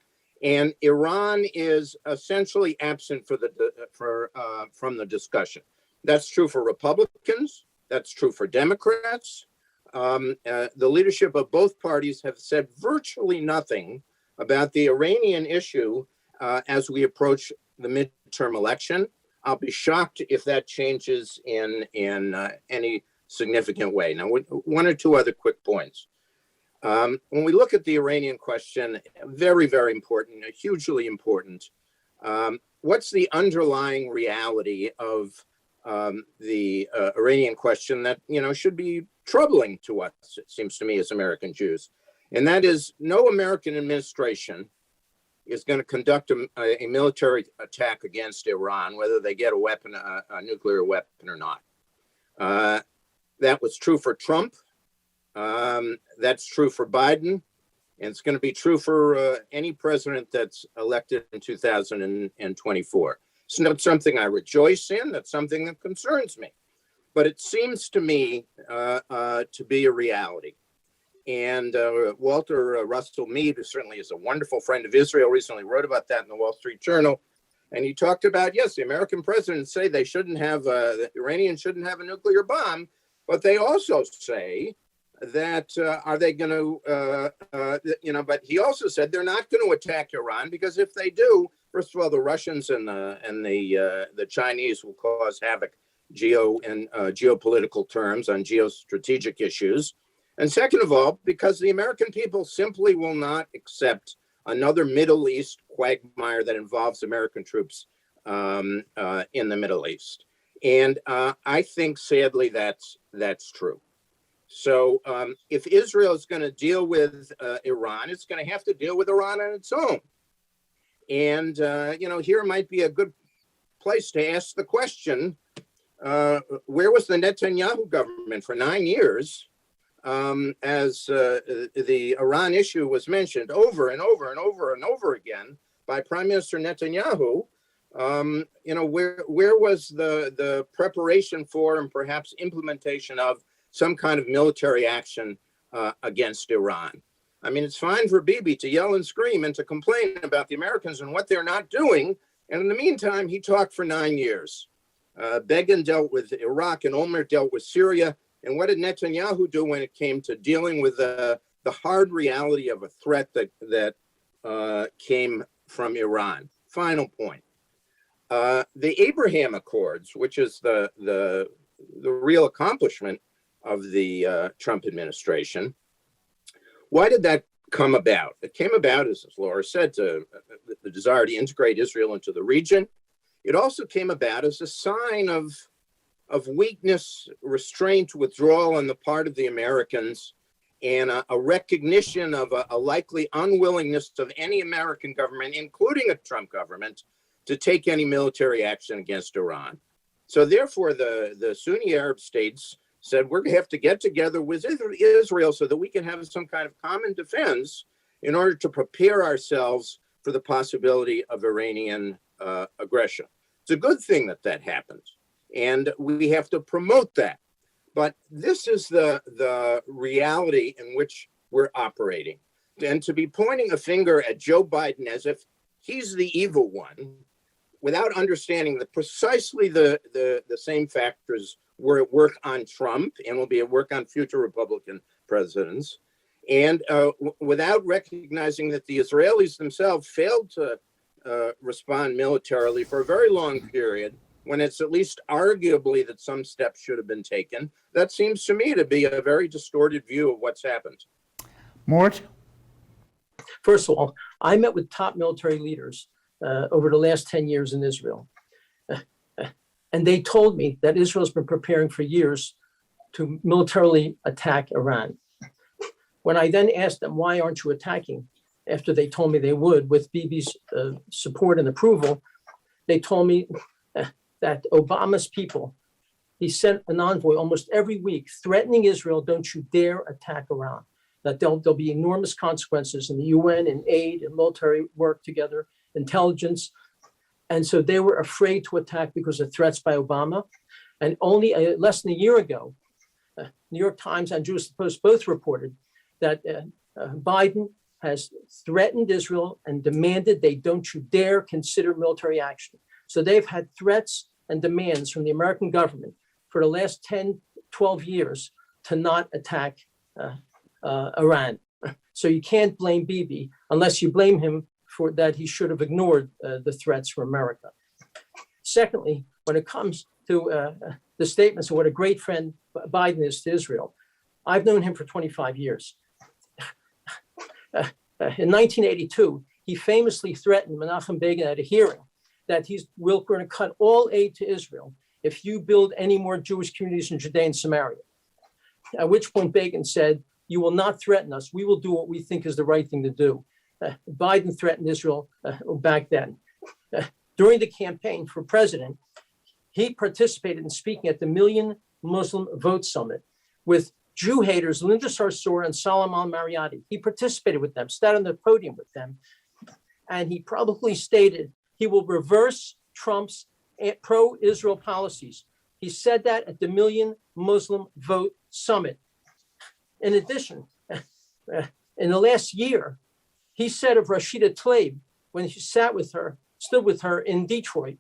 Speaker 3: and Iran is essentially absent from the discussion. That's true for Republicans. That's true for Democrats. The leadership of both parties have said virtually nothing about the Iranian issue as we approach the midterm election. I'll be shocked if that changes in any significant way. Now, one or two other quick points. When we look at the Iranian question, very, very important, hugely important. What's the underlying reality of the Iranian question that, should be troubling to us, it seems to me, as American Jews? And that is, no American administration is going to conduct a military attack against Iran, whether they get a nuclear weapon or not. That was true for Trump. That's true for Biden. And it's going to be true for any president that's elected in 2024. It's not something I rejoice in. That's something that concerns me. But it seems to me to be a reality. And Walter Russell Mead, who certainly is a wonderful friend of Israel, recently wrote about that in the Wall Street Journal. And he talked about, yes, the American presidents say they shouldn't have, the Iranians shouldn't have a nuclear bomb, but they also say that are they going to, but he also said they're not going to attack Iran because if they do, first of all, the Russians and the Chinese will cause havoc geopolitical terms on geostrategic issues. And second of all, because the American people simply will not accept another Middle East quagmire that involves American troops in the Middle East. And I think, sadly, that's true. So if Israel is going to deal with Iran, it's going to have to deal with Iran on its own. And, here might be a good place to ask the question, where was the Netanyahu government for 9 years as the Iran issue was mentioned over and over and over and over again by Prime Minister Netanyahu? Where was the preparation for and perhaps implementation of some kind of military action against Iran? I mean, it's fine for Bibi to yell and scream and to complain about the Americans and what they're not doing. And in the meantime, he talked for 9 years. Begin dealt with Iraq and Olmert dealt with Syria. And what did Netanyahu do when it came to dealing with the hard reality of a threat that came from Iran? Final point. The Abraham Accords, which is the real accomplishment of the Trump administration, why did that come about? It came about, as Laura said, to the desire to integrate Israel into the region. It also came about as a sign of weakness, restraint, withdrawal on the part of the Americans, and a recognition of a likely unwillingness of any American government, including a Trump government, to take any military action against Iran. So therefore, the Sunni Arab states said, we're going to have to get together with Israel so that we can have some kind of common defense in order to prepare ourselves for the possibility of Iranian aggression. It's a good thing that happened, and we have to promote that. But this is the reality in which we're operating. And to be pointing a finger at Joe Biden as if he's the evil one, without understanding that precisely the same factors were at work on Trump and will be at work on future Republican presidents, and without recognizing that the Israelis themselves failed to respond militarily for a very long period, when it's at least arguably that some steps should have been taken, that seems to me to be a very distorted view of what's happened.
Speaker 5: Mort?
Speaker 1: First of all, I met with top military leaders over the last 10 years in Israel. And they told me that Israel's been preparing for years to militarily attack Iran. When I then asked them, why aren't you attacking? After they told me they would, with Bibi's support and approval, they told me that Obama's people, he sent an envoy almost every week threatening Israel, don't you dare attack Iran, that there'll be enormous consequences in the UN and aid and military work together, intelligence. And so they were afraid to attack because of threats by Obama. And only less than a year ago, New York Times and Jewish Post both reported that Biden has threatened Israel and demanded they don't you dare consider military action. So they've had threats and demands from the American government for the last 10, 12 years to not attack Iran. So you can't blame Bibi unless you blame him for that he should have ignored the threats from America. Secondly, when it comes to the statements of what a great friend Biden is to Israel, I've known him for 25 years. In 1982, he famously threatened Menachem Begin at a hearing that we're going to cut all aid to Israel if you build any more Jewish communities in Judea and Samaria. At which point Begin said, "You will not threaten us. We will do what we think is the right thing to do." Biden threatened Israel back then. During the campaign for president, he participated in speaking at the Million Muslim Vote Summit with Jew haters Linda Sarsour and Solomon Mariotti. He participated with them, sat on the podium with them, and he probably stated he will reverse Trump's pro-Israel policies. He said that at the Million Muslim Vote Summit. In addition, in the last year, he said of Rashida Tlaib, when he stood with her in Detroit,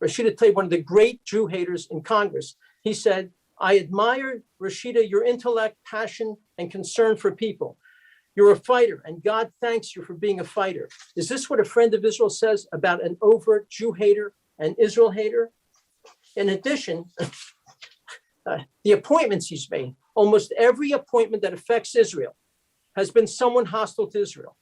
Speaker 1: Rashida Tlaib, one of the great Jew haters in Congress, he said, "I admire, Rashida, your intellect, passion, and concern for people. You're a fighter, and God thanks you for being a fighter." Is this what a friend of Israel says about an overt Jew hater and Israel hater? In addition, the appointments he's made, almost every appointment that affects Israel has been someone hostile to Israel.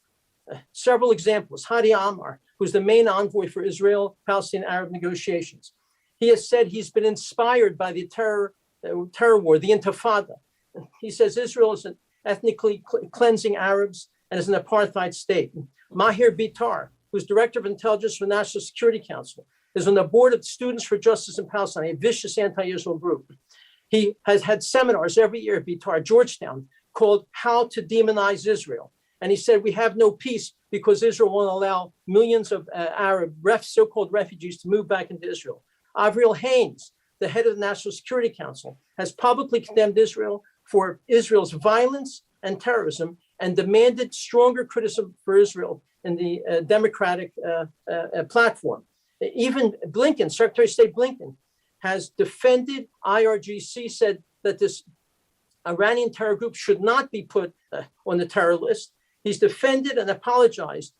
Speaker 1: Several examples. Hadi Amar, who's the main envoy for Israel-Palestinian Arab negotiations. He has said he's been inspired by the terror war, the Intifada. He says Israel is an ethnically cleansing Arabs and is an apartheid state. Mahir Bitar, who's director of intelligence for the National Security Council, is on the board of Students for Justice in Palestine, a vicious anti-Israel group. He has had seminars every year at Bitar, Georgetown, called How to Demonize Israel. And he said, we have no peace because Israel won't allow millions of Arab so-called refugees to move back into Israel. Avril Haines, the head of the National Security Council, has publicly condemned Israel for Israel's violence and terrorism and demanded stronger criticism for Israel in the Democratic platform. Even Blinken, Secretary of State Blinken, has defended IRGC, said that this Iranian terror group should not be put on the terror list. He's defended and apologized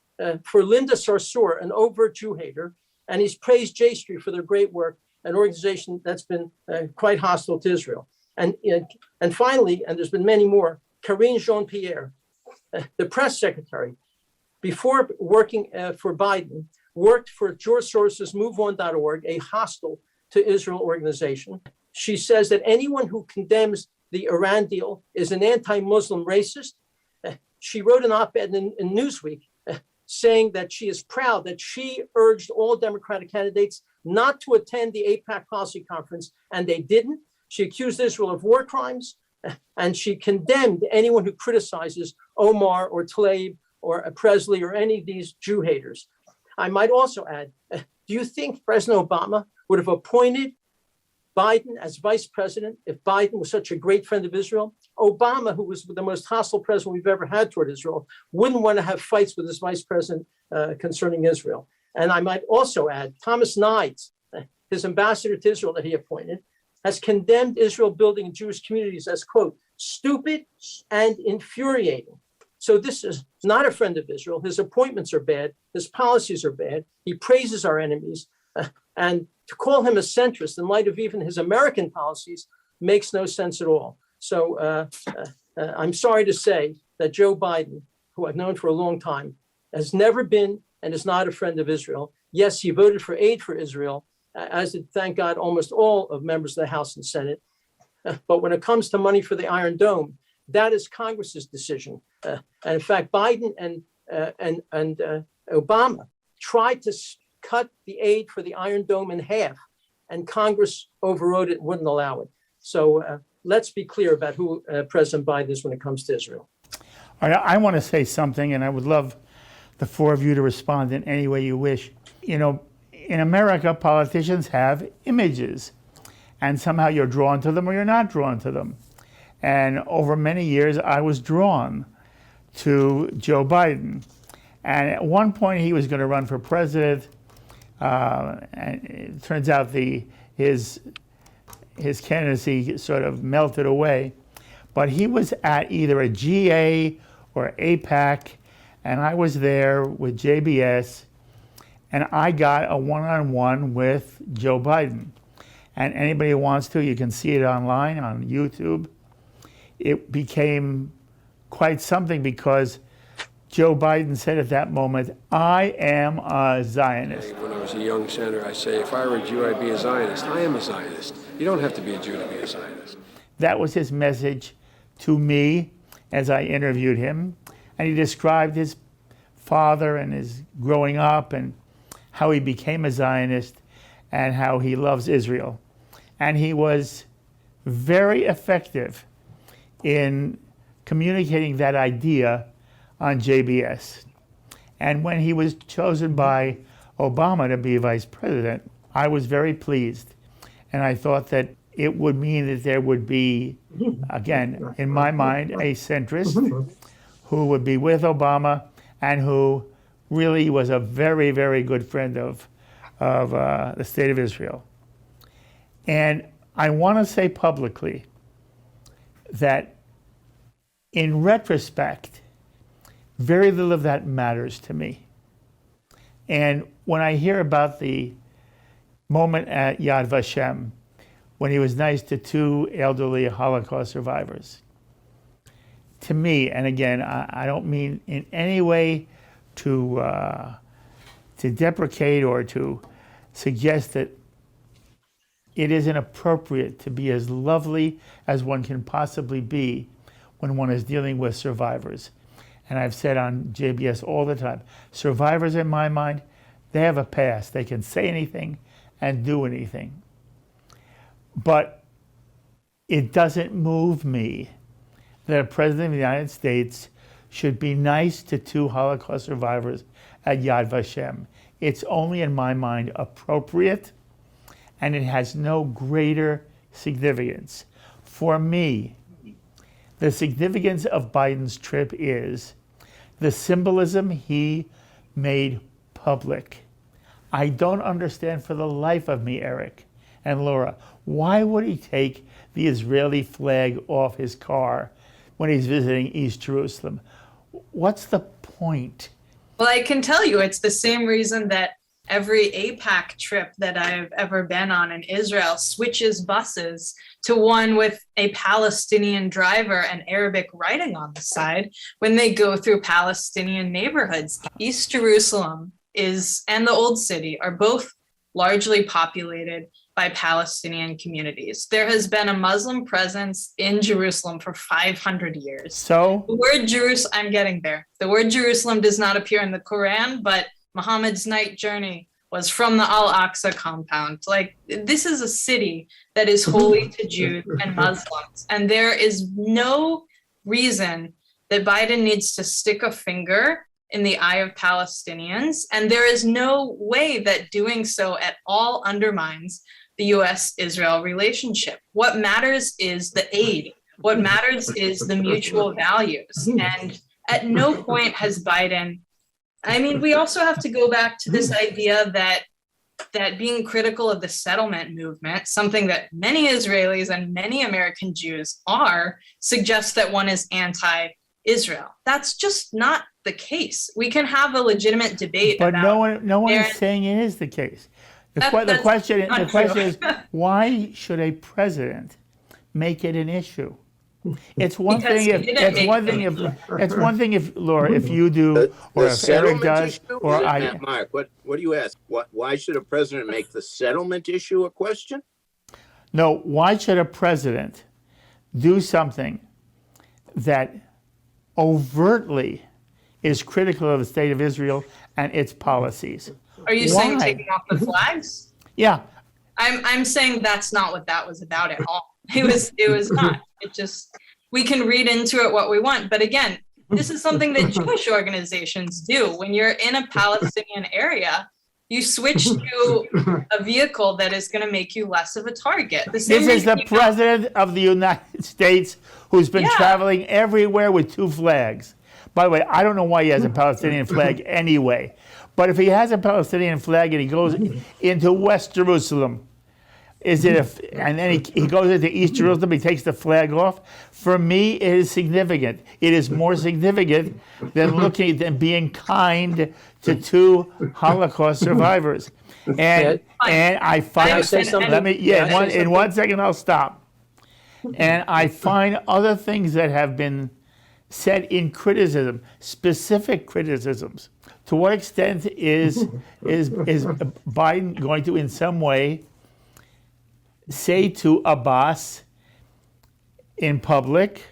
Speaker 1: for Linda Sarsour, an overt Jew hater, and he's praised Jewry for their great work, an organization that's been quite hostile to Israel. And finally, and there's been many more, Karine Jean-Pierre, the press secretary, before working for Biden, worked for George Soros's MoveOn.org, a hostile to Israel organization. She says that anyone who condemns the Iran deal is an anti-Muslim racist. She wrote an op-ed in Newsweek saying that she is proud that she urged all Democratic candidates not to attend the AIPAC policy conference, and they didn't. She accused Israel of war crimes, and she condemned anyone who criticizes Omar or Tlaib or Presley or any of these Jew haters. I might also add, do you think President Obama would have appointed Biden as vice president if Biden was such a great friend of Israel? Obama, who was the most hostile president we've ever had toward Israel, wouldn't want to have fights with his vice president concerning Israel. And I might also add, Thomas Nides, his ambassador to Israel that he appointed, has condemned Israel building Jewish communities as, quote, stupid and infuriating. So this is not a friend of Israel. His appointments are bad. His policies are bad. He praises our enemies. And to call him a centrist in light of even his American policies makes no sense at all. So I'm sorry to say that Joe Biden, who I've known for a long time, has never been and is not a friend of Israel. Yes, he voted for aid for Israel, as did, thank God, almost all of members of the House and Senate. But when it comes to money for the Iron Dome, that is Congress's decision. And in fact, Biden and Obama tried to cut the aid for the Iron Dome in half, and Congress overrode it and wouldn't allow it. So let's be clear about who President Biden is when it comes to Israel.
Speaker 5: All right, I want to say something, and I would love the four of you to respond in any way you wish. You know, in America, politicians have images, and somehow you're drawn to them or you're not drawn to them. And over many years, I was drawn to Joe Biden. And at one point, he was going to run for president. And it turns out his candidacy sort of melted away. But he was at either a GA or AIPAC, and I was there with JBS, and I got a one-on-one with Joe Biden. And anybody who wants to, you can see it online on YouTube. It became quite something because Joe Biden said at that moment, I am a Zionist.
Speaker 6: When I was a young senator, I say, if I were a Jew, I'd be a Zionist. I am a Zionist. You don't have to be a Jew to be a Zionist.
Speaker 5: That was his message to me as I interviewed him. And he described his father and his growing up and how he became a Zionist and how he loves Israel. And he was very effective in communicating that idea on JBS. And when he was chosen by Obama to be vice president, I was very pleased. And I thought that it would mean that there would be, again, in my mind, a centrist who would be with Obama and who really was a very, very good friend of the state of Israel. And I want to say publicly that in retrospect, very little of that matters to me. And when I hear about the moment at Yad Vashem, when he was nice to two elderly Holocaust survivors, to me, and again, I don't mean in any way to deprecate or to suggest that it isn't appropriate to be as lovely as one can possibly be when one is dealing with survivors. And I've said on JBS all the time, survivors in my mind, they have a past. They can say anything and do anything. But it doesn't move me that a president of the United States should be nice to two Holocaust survivors at Yad Vashem. It's only, in my mind, appropriate, and it has no greater significance. For me, the significance of Biden's trip is the symbolism he made public. I don't understand for the life of me, Eric and Laura, why would he take the Israeli flag off his car when he's visiting East Jerusalem? What's the point?
Speaker 4: Well, I can tell you it's the same reason that every APAC trip that I've ever been on in Israel switches buses to one with a Palestinian driver and Arabic writing on the side when they go through Palestinian neighborhoods. East Jerusalem and the Old City are both largely populated by Palestinian communities. There has been a Muslim presence in Jerusalem for 500 years.
Speaker 5: So
Speaker 4: the word Jerusalem, I'm getting there. The word Jerusalem does not appear in the Quran, but Muhammad's night journey was from the Al-Aqsa compound. Like, this is a city that is holy to Jews and Muslims. And there is no reason that Biden needs to stick a finger in the eye of Palestinians. And there is no way that doing so at all undermines the US-Israel relationship. What matters is the aid. What matters is the mutual values. And at no point has Biden, I mean, we also have to go back to this idea that being critical of the settlement movement, something that many Israelis and many American Jews are, suggests that one is anti-Israel. That's just not the case. We can have a legitimate debate
Speaker 5: but
Speaker 4: about
Speaker 5: no one is saying it is the case. The question is, why should a president make it an issue? It's one thing if Laura, if you do, or if Eric does, or I.
Speaker 3: Mark, what do you ask? Why should a president make the settlement issue a question?
Speaker 5: No, why should a president do something that overtly is critical of the state of Israel and its policies?
Speaker 4: Are you saying taking off the flags?
Speaker 5: Yeah.
Speaker 4: I'm saying that's not what that was about at all. It was not. It just, we can read into it what we want. But again, this is something that Jewish organizations do. When you're in a Palestinian area, you switch to a vehicle that is going to make you less of a target.
Speaker 5: This is the president of the United States who's been traveling everywhere with two flags. By the way, I don't know why he has a Palestinian flag anyway. But if he has a Palestinian flag and he goes into West Jerusalem, and then he goes into East Jerusalem, he takes the flag off. For me, it is significant. It is more significant than being kind to two Holocaust survivors. And I find, in 1 second I'll stop. And I find other things that have been said in criticism, specific criticisms. To what extent is Biden going to, in some way, say to Abbas in public,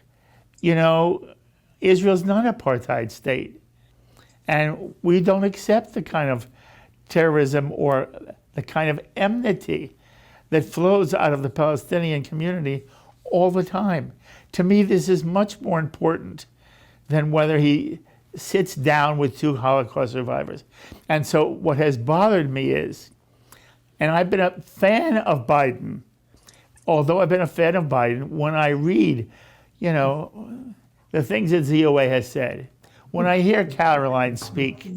Speaker 5: Israel's not an apartheid state, and we don't accept the kind of terrorism or the kind of enmity that flows out of the Palestinian community all the time. To me, this is much more important than whether he sits down with two Holocaust survivors. And so what has bothered me is, and I've been a fan of Biden, although I've been a fan of Biden, when I read, the things that ZOA has said, when I hear Caroline speak,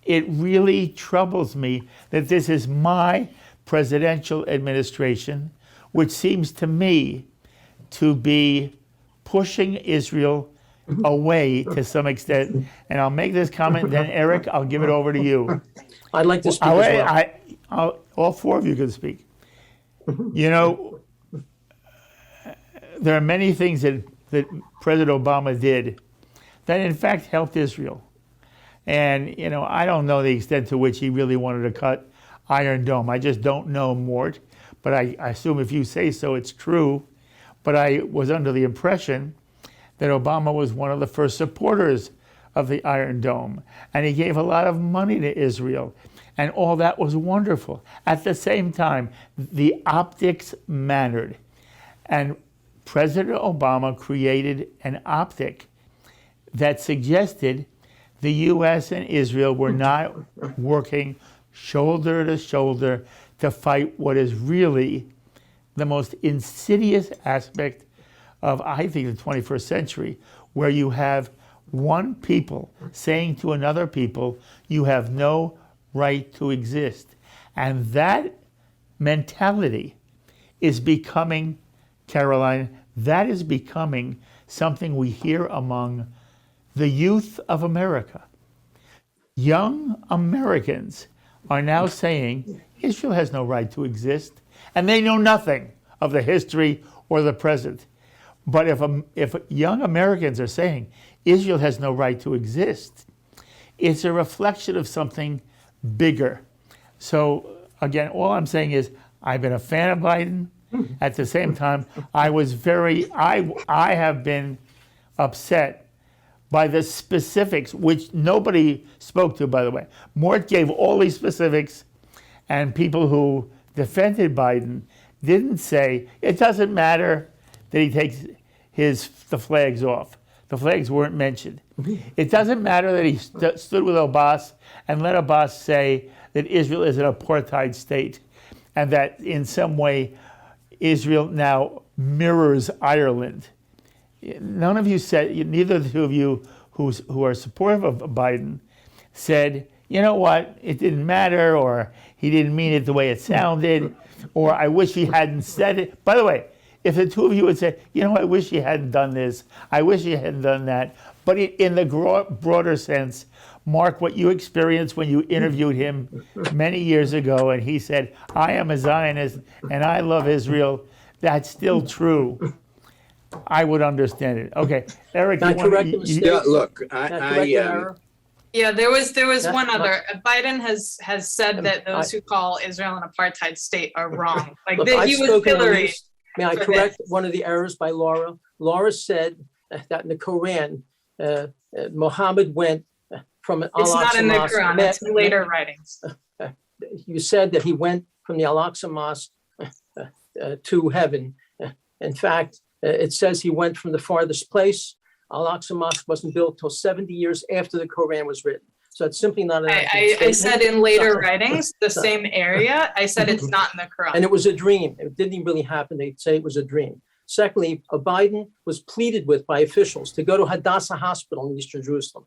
Speaker 5: it really troubles me that this is my presidential administration, which seems to me to be pushing Israel away to some extent. And I'll make this comment, then Eric, I'll give it over to you.
Speaker 1: I'd like to speak as well.
Speaker 5: All four of you can speak. There are many things that President Obama did that in fact helped Israel. And, I don't know the extent to which he really wanted to cut Iron Dome. I just don't know, Mort. But I assume if you say so, it's true. But I was under the impression that Obama was one of the first supporters of the Iron Dome. And he gave a lot of money to Israel. And all that was wonderful. At the same time, the optics mattered. And President Obama created an optic that suggested the U.S. and Israel were not working shoulder to shoulder to fight what is really the most insidious aspect of, I think, the 21st century, where you have one people saying to another people, you have no right to exist. And that mentality is becoming, Caroline, that is becoming something we hear among the youth of America. Young Americans are now saying Israel has no right to exist, and they know nothing of the history or the present. But if young Americans are saying Israel has no right to exist, it's a reflection of something bigger. So again, all I'm saying is I've been a fan of Biden. At the same time, I have been upset by the specifics, which nobody spoke to, by the way. Mort gave all these specifics, and people who defended Biden didn't say, it doesn't matter that he takes the flags off. The flags weren't mentioned. It doesn't matter that he stood with Abbas and let Abbas say that Israel is an apartheid state, and that in some way Israel now mirrors Ireland. None of you said, neither of the two of you who are supportive of Biden said, you know what, it didn't matter, or he didn't mean it the way it sounded, or I wish he hadn't said it. By the way, if the two of you had said, I wish he hadn't done this, I wish he hadn't done that, but in the broader sense, Mark, what you experienced when you interviewed him many years ago, and he said, I am a Zionist and I love Israel, that's still true. I would understand it. Okay, Eric,
Speaker 1: Can I correct the mistake?
Speaker 3: Yeah, look,
Speaker 1: Can I correct an error?
Speaker 4: Yeah, there was
Speaker 1: That's
Speaker 4: one
Speaker 1: much-
Speaker 4: other. Biden has said that those who call Israel an apartheid state are wrong. Like
Speaker 1: Look,
Speaker 4: that
Speaker 1: I've
Speaker 4: he was
Speaker 1: spoken on
Speaker 4: Hillary.
Speaker 1: this. May I
Speaker 4: for
Speaker 1: correct
Speaker 4: this.
Speaker 1: one of the errors by Laura? Laura said that in the Quran, Muhammad went from an
Speaker 4: It's not in the
Speaker 1: Al-Aqsa
Speaker 4: Quran,
Speaker 1: Mosque.
Speaker 4: it's in later writings.
Speaker 1: You said that he went from the Al-Aqsa Mosque to heaven. In fact, it says he went from the farthest place. Al-Aqsa Mosque wasn't built till 70 years after the Quran was written. So it's simply not an accurate
Speaker 4: I said
Speaker 1: statement.
Speaker 4: in later
Speaker 1: So-
Speaker 4: writings, the same area, I said it's not in the Quran.
Speaker 1: And it was a dream. It didn't even really happen. They'd say it was a dream. Secondly, Biden was pleaded with by officials to go to Hadassah Hospital in Eastern Jerusalem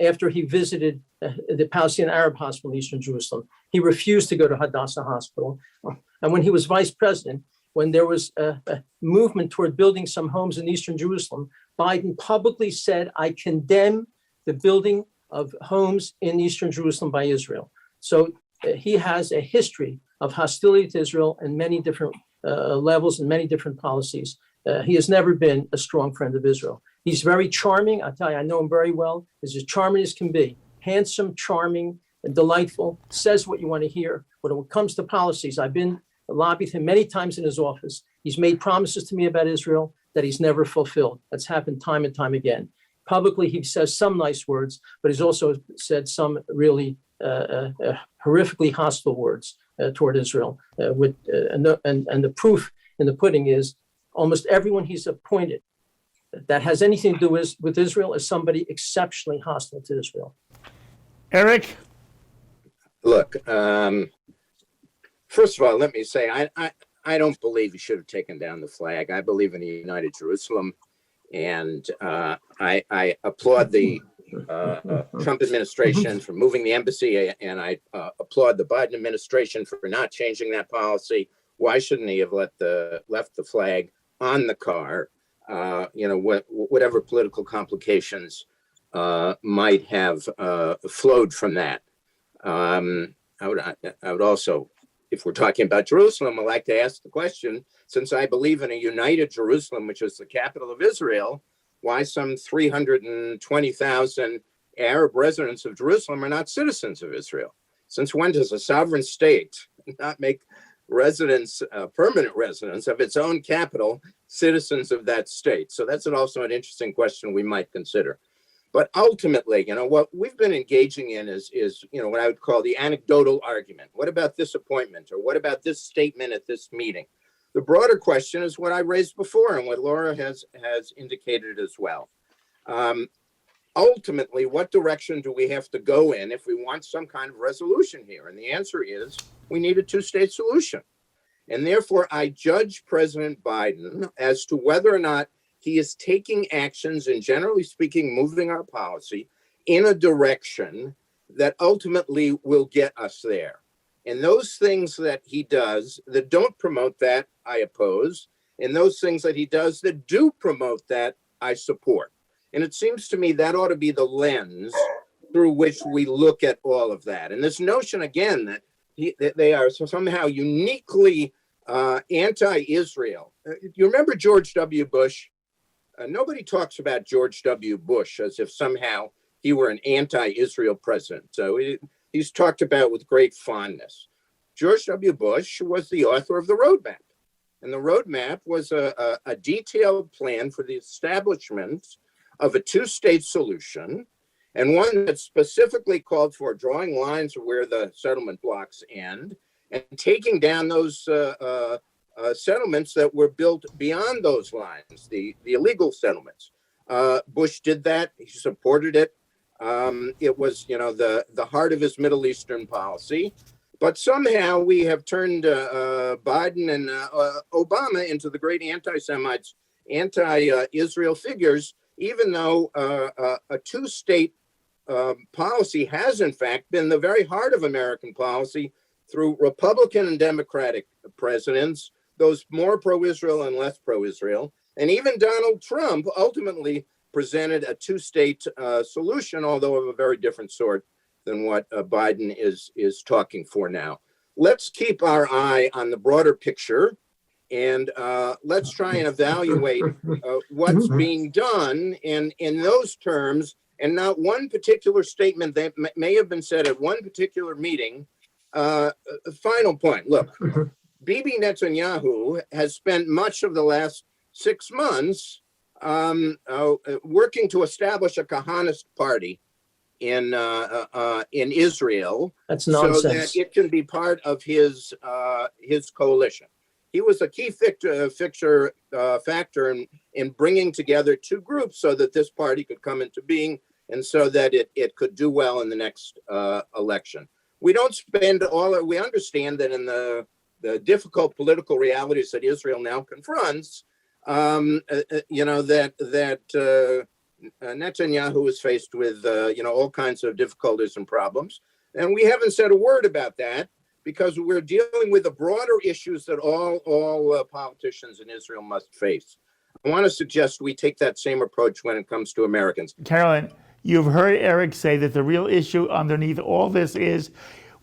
Speaker 1: after he visited the Palestinian Arab Hospital in Eastern Jerusalem. He refused to go to Hadassah Hospital. And when he was vice president, when there was a movement toward building some homes in Eastern Jerusalem, Biden publicly said, I condemn the building of homes in Eastern Jerusalem by Israel. So he has a history of hostility to Israel in many different levels and many different policies. He has never been a strong friend of Israel. He's very charming. I tell you, I know him very well. He's as charming as can be. Handsome, charming, and delightful. Says what you want to hear. When it comes to policies, I've been lobbied him many times in his office. He's made promises to me about Israel that he's never fulfilled. That's happened time and time again. Publicly, he says some nice words, but he's also said some really horrifically hostile words toward Israel. And the proof in the pudding is almost everyone he's appointed that has anything to do with Israel is somebody exceptionally hostile to Israel.
Speaker 5: Eric?
Speaker 3: Look, first of all, let me say, I don't believe he should have taken down the flag. I believe in a united Jerusalem. And I applaud the Trump administration for moving the embassy, and I applaud the Biden administration for not changing that policy. Why shouldn't he have left the flag on the car? Whatever political complications might have flowed from that. I would also, if we're talking about Jerusalem, I'd like to ask the question, since I believe in a united Jerusalem, which is the capital of Israel, why some 320,000 Arab residents of Jerusalem are not citizens of Israel? Since when does a sovereign state not make residents, permanent residents of its own capital, citizens of that state? So that's also an interesting question we might consider. But ultimately, what we've been engaging in is what I would call the anecdotal argument. What about this appointment? Or what about this statement at this meeting? The broader question is what I raised before and what Laura has indicated as well. Ultimately, what direction do we have to go in if we want some kind of resolution here? And the answer is we need a two-state solution. And therefore, I judge President Biden as to whether or not he is taking actions and, generally speaking, moving our policy in a direction that ultimately will get us there. And those things that he does that don't promote that, I oppose. And those things that he does that do promote that, I support. And it seems to me that ought to be the lens through which we look at all of that. And this notion, again, that they are somehow uniquely anti-Israel. You remember George W. Bush? Nobody talks about George W. Bush as if somehow he were an anti-Israel president. So he's talked about with great fondness. George W. Bush was the author of the roadmap. And the roadmap was a detailed plan for the establishment of a two-state solution, and one that specifically called for drawing lines of where the settlement blocks end and taking down those settlements that were built beyond those lines, the illegal settlements. Bush did that. He supported it. It was, the heart of his Middle Eastern policy. But somehow we have turned Biden and Obama into the great anti-Semites, anti-Israel figures, even though a two-state policy has, in fact, been the very heart of American policy through Republican and Democratic presidents, those more pro-Israel and less pro-Israel. And even Donald Trump ultimately presented a two-state solution, although of a very different sort than what Biden is talking for now. Let's keep our eye on the broader picture, and let's try and evaluate what's being done in those terms, and not one particular statement that may have been said at one particular meeting. Final point, look. Bibi Netanyahu has spent much of the last 6 months working to establish a Kahanist party in Israel.
Speaker 1: That's nonsense.
Speaker 3: So that it can be part of his coalition. He was a key factor in bringing together two groups so that this party could come into being and so that it could do well in the next election. We don't spend we understand that in the difficult political realities that Israel now confronts, Netanyahu is faced with, all kinds of difficulties and problems. And we haven't said a word about that because we're dealing with the broader issues that all politicians in Israel must face. I want to suggest we take that same approach when it comes to Americans.
Speaker 5: Carolyn, you've heard Eric say that the real issue underneath all this is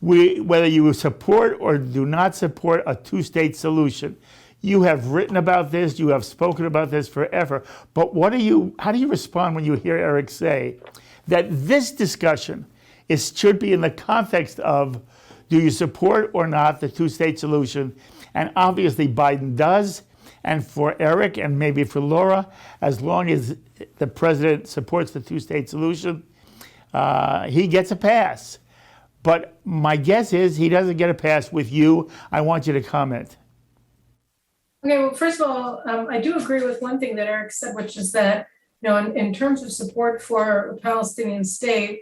Speaker 5: whether you support or do not support a two-state solution. You have written about this, you have spoken about this forever. But how do you respond when you hear Eric say that this discussion should be in the context of, do you support or not the two-state solution? And obviously Biden does. And for Eric and maybe for Laura, as long as the president supports the two-state solution, he gets a pass. But my guess is he doesn't get a pass with you. I want you to comment.
Speaker 2: Okay, well, first of all, I do agree with one thing that Eric said, which is that, in terms of support for a Palestinian state,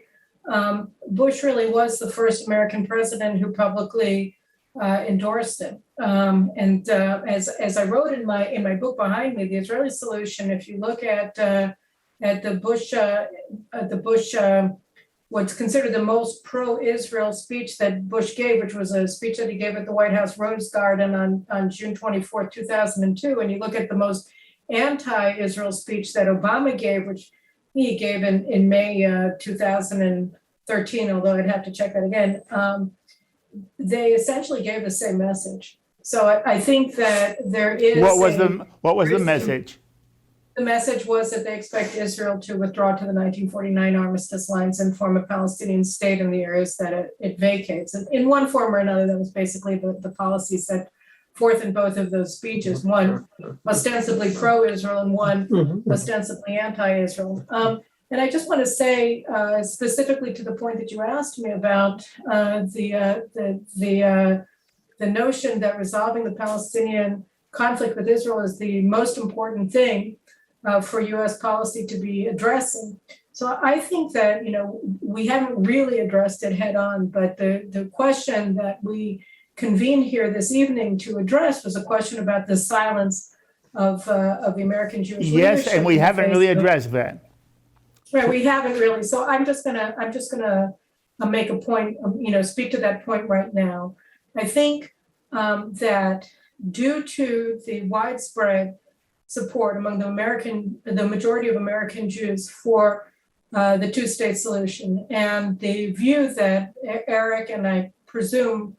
Speaker 2: Bush really was the first American president who publicly endorsed it. As I wrote in my book behind me, The Israeli Solution, if you look at the Bush what's considered the most pro-Israel speech that Bush gave, which was a speech that he gave at the White House Rose Garden on June 24, 2002. And you look at the most anti-Israel speech that Obama gave, which he gave in May 2013, although I'd have to check that again. They essentially gave the same message. So I think that there is.
Speaker 5: What was the message?
Speaker 2: The message was that they expect Israel to withdraw to the 1949 armistice lines and form a Palestinian state in the areas that it vacates. And in one form or another, that was basically the policy set forth in both of those speeches, one ostensibly pro-Israel and one ostensibly anti-Israel. And I just want to say specifically to the point that you asked me about the notion that resolving the Palestinian conflict with Israel is the most important thing for U.S. policy to be addressing. So I think that, we haven't really addressed it head on, but the question that we convened here this evening to address was a question about the silence of the American Jewish leadership.
Speaker 5: Yes, and we haven't really addressed that.
Speaker 2: Right, we haven't really. So I'm just gonna make a point, speak to that point right now. I think that due to the widespread support among the majority of American Jews for the two-state solution, and the view that Eric, and I presume,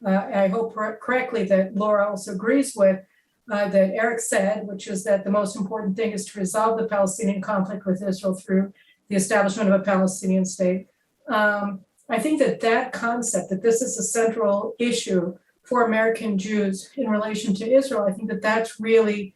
Speaker 2: I hope correctly, that Laura also agrees with, that Eric said, which is that the most important thing is to resolve the Palestinian conflict with Israel through the establishment of a Palestinian state. I think that concept, that this is a central issue for American Jews in relation to Israel, I think that that's really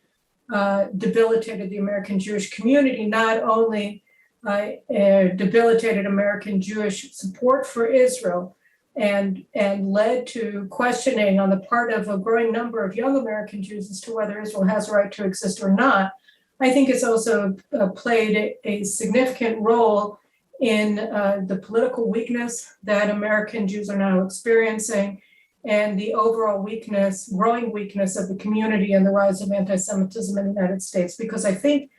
Speaker 2: debilitated the American Jewish community, not only debilitated American Jewish support for Israel and led to questioning on the part of a growing number of young American Jews as to whether Israel has a right to exist or not. I think it's also played a significant role in the political weakness that American Jews are now experiencing, and the overall growing weakness of the community and the rise of anti-Semitism in the United States. Because I think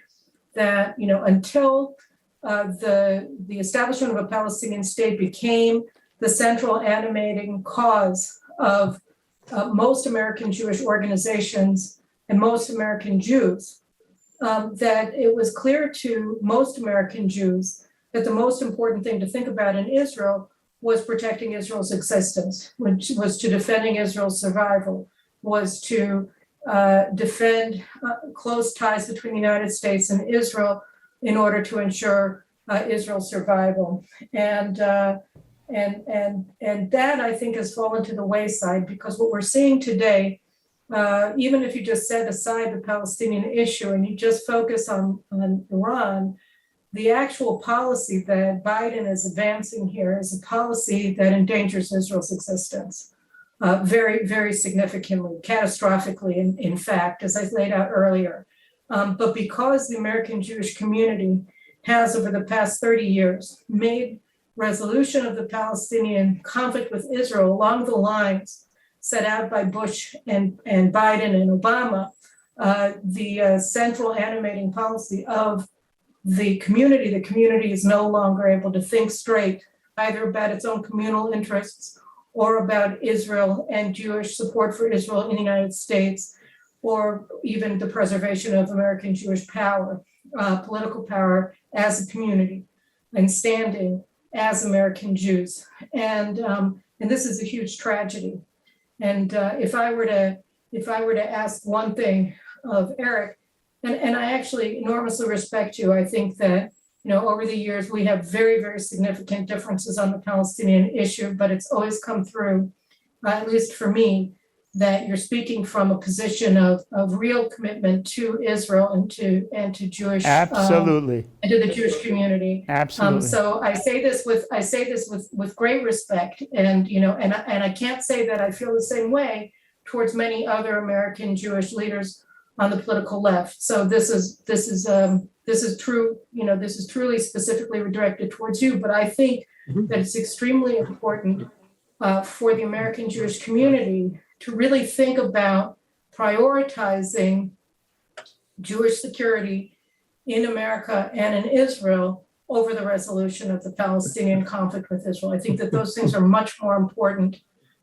Speaker 2: that, until the establishment of a Palestinian state became the central animating cause of most American Jewish organizations and most American Jews, that it was clear to most American Jews that the most important thing to think about in Israel was protecting Israel's existence, which was to defending Israel's survival, was to defend close ties between the United States and Israel in order to ensure Israel's survival. And that, I think, has fallen to the wayside, because what we're seeing today, even if you just set aside the Palestinian issue and you just focus on Iran, the actual policy that Biden is advancing here is a policy that endangers Israel's existence very, very significantly, catastrophically, in fact, as I laid out earlier. But because the American Jewish community has, over the past 30 years, made resolution of the Palestinian conflict with Israel along the lines set out by Bush and Biden and Obama, the central animating policy of the community is no longer able to think straight, either about its own communal interests or about Israel and Jewish support for Israel in the United States, or even the preservation of American Jewish power, political power as a community, and standing as American Jews. And this is a huge tragedy. And if I were if I were to ask one thing of Eric, and I actually enormously respect you. I think that, over the years, we have very, very significant differences on the Palestinian issue, but it's always come through, at least for me, that you're speaking from a position of real commitment to Israel and to Jewish
Speaker 5: Absolutely.
Speaker 2: and to the Jewish community.
Speaker 5: Absolutely.
Speaker 2: So I say this with great respect, and I can't say that I feel the same way towards many other American Jewish leaders on the political left. So this is true. This is truly specifically redirected towards you. But I think that it's extremely important for the American Jewish community to really think about prioritizing Jewish security in America and in Israel over the resolution of the Palestinian conflict with Israel. I think that those things are much more important,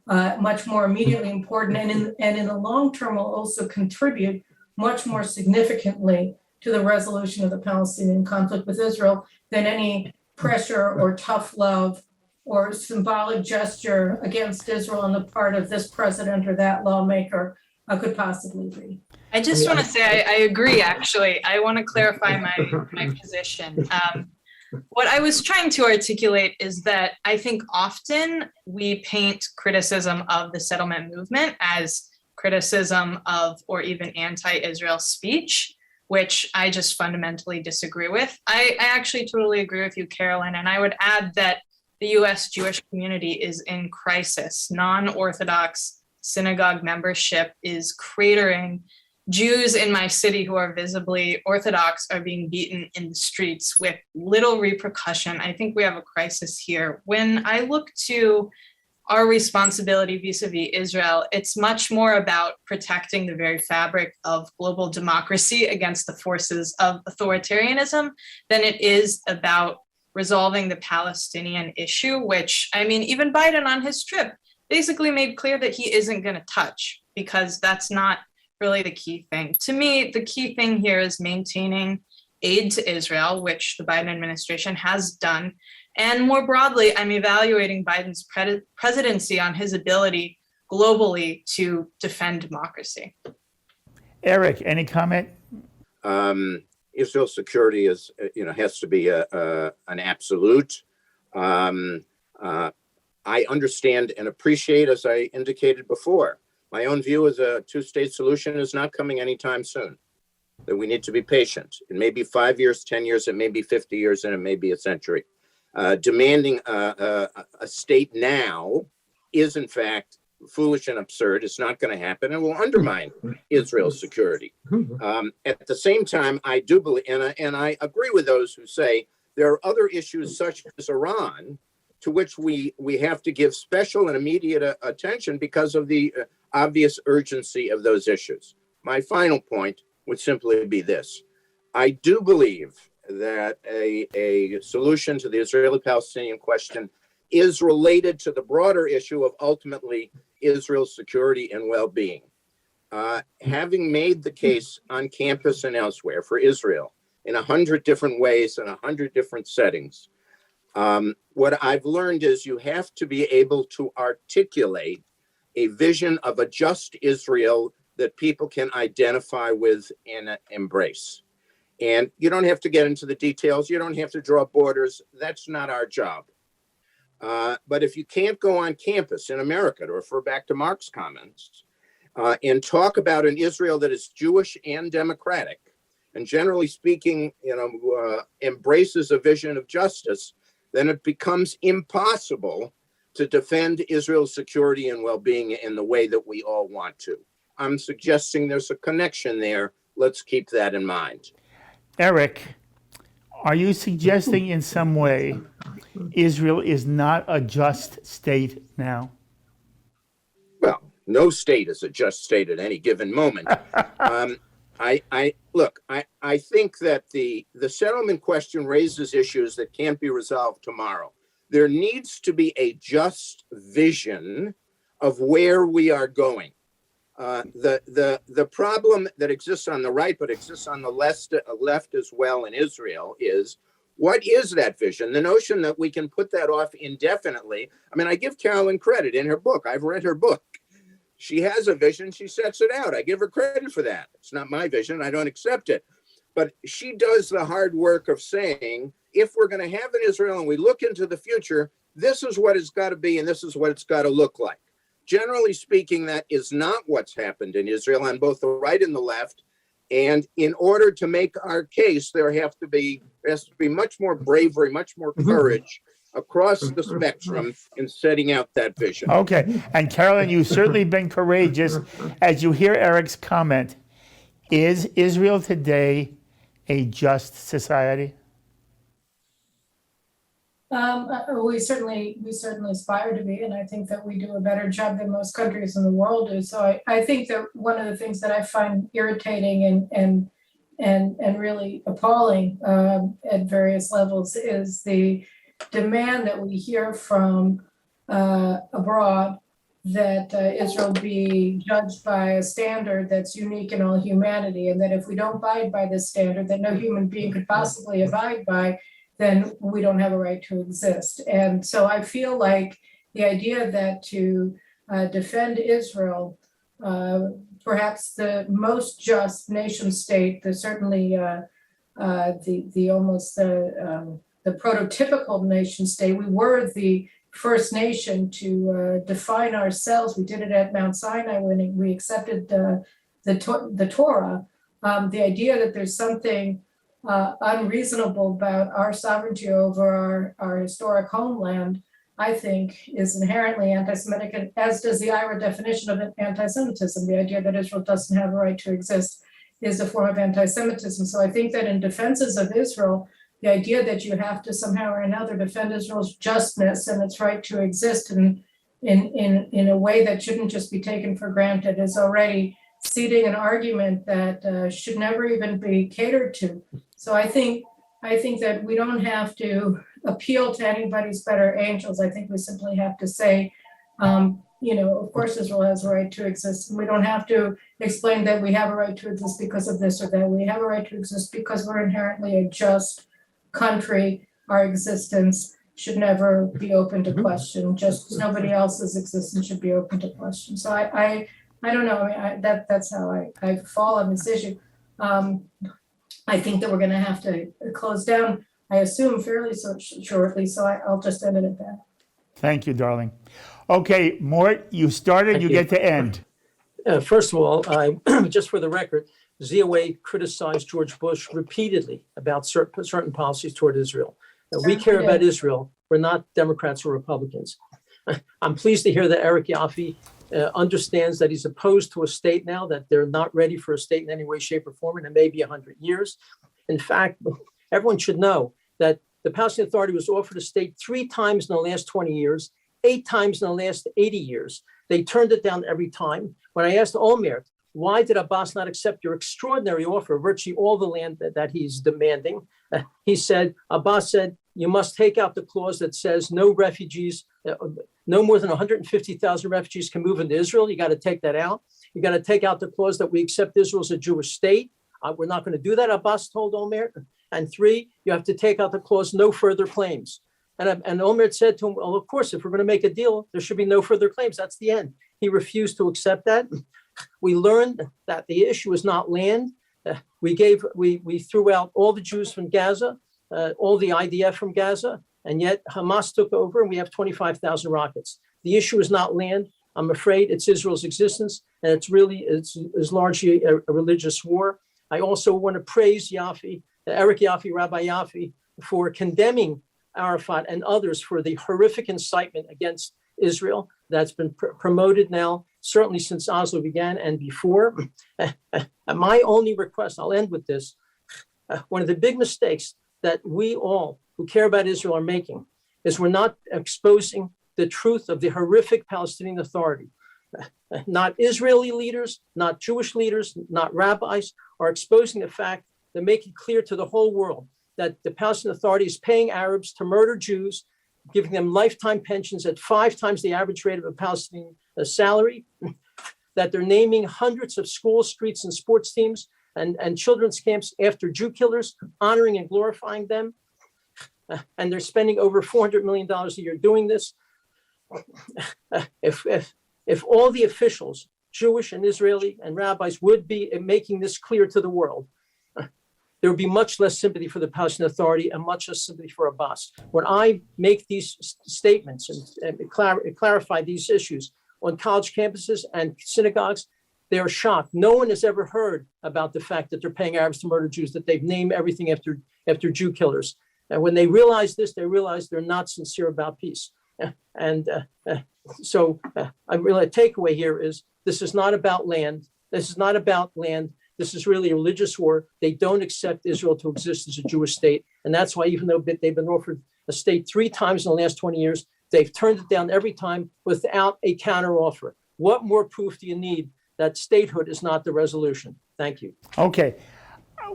Speaker 2: much more immediately important, and in the long term will also contribute much more significantly to the resolution of the Palestinian conflict with Israel than any pressure or tough love or symbolic gesture against Israel on the part of this president or that lawmaker could possibly be.
Speaker 4: I just want to say I agree, actually. I want to clarify my position. What I was trying to articulate is that I think often we paint criticism of the settlement movement as criticism of or even anti-Israel speech, which I just fundamentally disagree with. I actually totally agree with you, Carolyn, and I would add that the US Jewish community is in crisis. Non-Orthodox synagogue membership is cratering. Jews in my city who are visibly Orthodox are being beaten in the streets with little repercussion. I think we have a crisis here. When I look to our responsibility vis-a-vis Israel, it's much more about protecting the very fabric of global democracy against the forces of authoritarianism than it is about resolving the Palestinian issue, which, even Biden on his trip basically made clear that he isn't going to touch, because that's not really the key thing. To me, the key thing here is maintaining aid to Israel, which the Biden administration has done. And more broadly, I'm evaluating Biden's presidency on his ability globally to defend democracy.
Speaker 5: Eric, any comment?
Speaker 3: Israel's security is, has to be an absolute. I understand and appreciate, as I indicated before, my own view is a two-state solution is not coming anytime soon, that we need to be patient. It may be 5 years, 10 years, it may be 50 years, and it may be a century. Demanding a state now is, in fact, foolish and absurd. It's not going to happen and will undermine Israel's security. At the same time, I do believe, and I agree with those who say there are other issues such as Iran to which we have to give special and immediate attention because of the obvious urgency of those issues. My final point would simply be this. I do believe that a solution to the Israeli-Palestinian question is related to the broader issue of ultimately Israel's security and well-being. Having made the case on campus and elsewhere for Israel in 100 different ways and 100 different settings, what I've learned is you have to be able to articulate a vision of a just Israel that people can identify with and embrace. And you don't have to get into the details. You don't have to draw borders. That's not our job. But if you can't go on campus in America, to refer back to Mark's comments, and talk about an Israel that is Jewish and democratic, and generally speaking, embraces a vision of justice, then it becomes impossible to defend Israel's security and well-being in the way that we all want to. I'm suggesting there's a connection there. Let's keep that in mind.
Speaker 5: Eric, are you suggesting in some way Israel is not a just state now?
Speaker 3: Well, no state is a just state at any given moment. I think that the settlement question raises issues that can't be resolved tomorrow. There needs to be a just vision of where we are going. The problem that exists on the right, but exists on the left as well in Israel is, what is that vision? The notion that we can put that off indefinitely. I give Carolyn credit in her book. I've read her book. She has a vision. She sets it out. I give her credit for that. It's not my vision. I don't accept it. But she does the hard work of saying, if we're going to have an Israel and we look into the future, this is what it's got to be and this is what it's got to look like. Generally speaking, that is not what's happened in Israel on both the right and the left. And in order to make our case, there has to be much more bravery, much more courage across the spectrum in setting out that vision.
Speaker 5: Okay. And Carolyn, you've certainly been courageous. As you hear Eric's comment, is Israel today a just society?
Speaker 2: We certainly aspire to be, and I think that we do a better job than most countries in the world do. So I think that one of the things that I find irritating and really appalling at various levels is the demand that we hear from abroad that Israel be judged by a standard that's unique in all humanity, and that if we don't abide by this standard that no human being could possibly abide by, then we don't have a right to exist. And so I feel like the idea that to defend Israel, perhaps the most just nation state, certainly the almost the prototypical nation state. We were the first nation to define ourselves. We did it at Mount Sinai when we accepted the Torah. The idea that there's something unreasonable about our sovereignty over our historic homeland, I think, is inherently anti-Semitic, as does the IRA definition of anti-Semitism. The idea that Israel doesn't have a right to exist is a form of anti-Semitism. So I think that in defenses of Israel, the idea that you have to somehow or another defend Israel's justness and its right to exist in a way that shouldn't just be taken for granted is already seeding an argument that should never even be catered to. So I think that we don't have to appeal to anybody's better angels. I think we simply have to say, of course Israel has a right to exist. And we don't have to explain that we have a right to exist because of this or that. We have a right to exist because we're inherently a just country. Our existence should never be open to question, just as nobody else's existence should be open to question. So I don't know. I mean, that's how I fall on this issue. I think that we're going to have to close down, I assume, fairly shortly. So I'll just end it at that.
Speaker 5: Thank you, darling. Okay, Mort, you started, you get to end.
Speaker 1: First of all, just for the record, ZOA criticized George Bush repeatedly about certain policies toward Israel. We care about Israel. We're not Democrats or Republicans. I'm pleased to hear that Eric Yoffie understands that he's opposed to a state now, that they're not ready for a state in any way, shape, or form, and it may be 100 years. In fact, everyone should know that the Palestinian Authority was offered a state 3 times in the last 20 years, 8 times in the last 80 years. They turned it down every time. When I asked Olmert, why did Abbas not accept your extraordinary offer, virtually all the land that he's demanding? Abbas said, you must take out the clause that says no refugees, no more than 150,000 refugees can move into Israel. You got to take that out. You got to take out the clause that we accept Israel as a Jewish state. We're not going to do that, Abbas told Olmert. And 3, you have to take out the clause, no further claims. And Olmert said to him, well, of course, if we're going to make a deal, there should be no further claims. That's the end. He refused to accept that. We learned that the issue is not land. We threw out all the Jews from Gaza, all the IDF from Gaza, and yet Hamas took over and we have 25,000 rockets. The issue is not land. I'm afraid it's Israel's existence, and it's largely a religious war. I also want to praise Eric Yoffie, Rabbi Yoffie, for condemning Arafat and others for the horrific incitement against Israel that's been promoted now, certainly since Oslo began and before. My only request, I'll end with this, one of the big mistakes that we all who care about Israel are making is we're not exposing the truth of the horrific Palestinian Authority. Not Israeli leaders, not Jewish leaders, not rabbis are exposing the fact that make it clear to the whole world that the Palestinian Authority is paying Arabs to murder Jews, giving them lifetime pensions at 5 times the average rate of a Palestinian salary, that they're naming hundreds of schools, streets, and sports teams and children's camps after Jew killers, honoring and glorifying them. And they're spending over $400 million a year doing this. If all the officials Jewish and Israeli and rabbis would be making this clear to the world, there would be much less sympathy for the Palestinian Authority and much less sympathy for Abbas. When I make these statements and clarify these issues on college campuses and synagogues, they are shocked. No one has ever heard about the fact that they're paying Arabs to murder Jews, that they've named everything after Jew killers. And when they realize this, they realize they're not sincere about peace. And so I really, a takeaway here is this is not about land. This is not about land. This is really a religious war. They don't accept Israel to exist as a Jewish state. And that's why, even though they've been offered a state 3 times in the last 20 years, they've turned it down every time without a counteroffer. What more proof do you need that statehood is not the resolution? Thank you.
Speaker 5: Okay,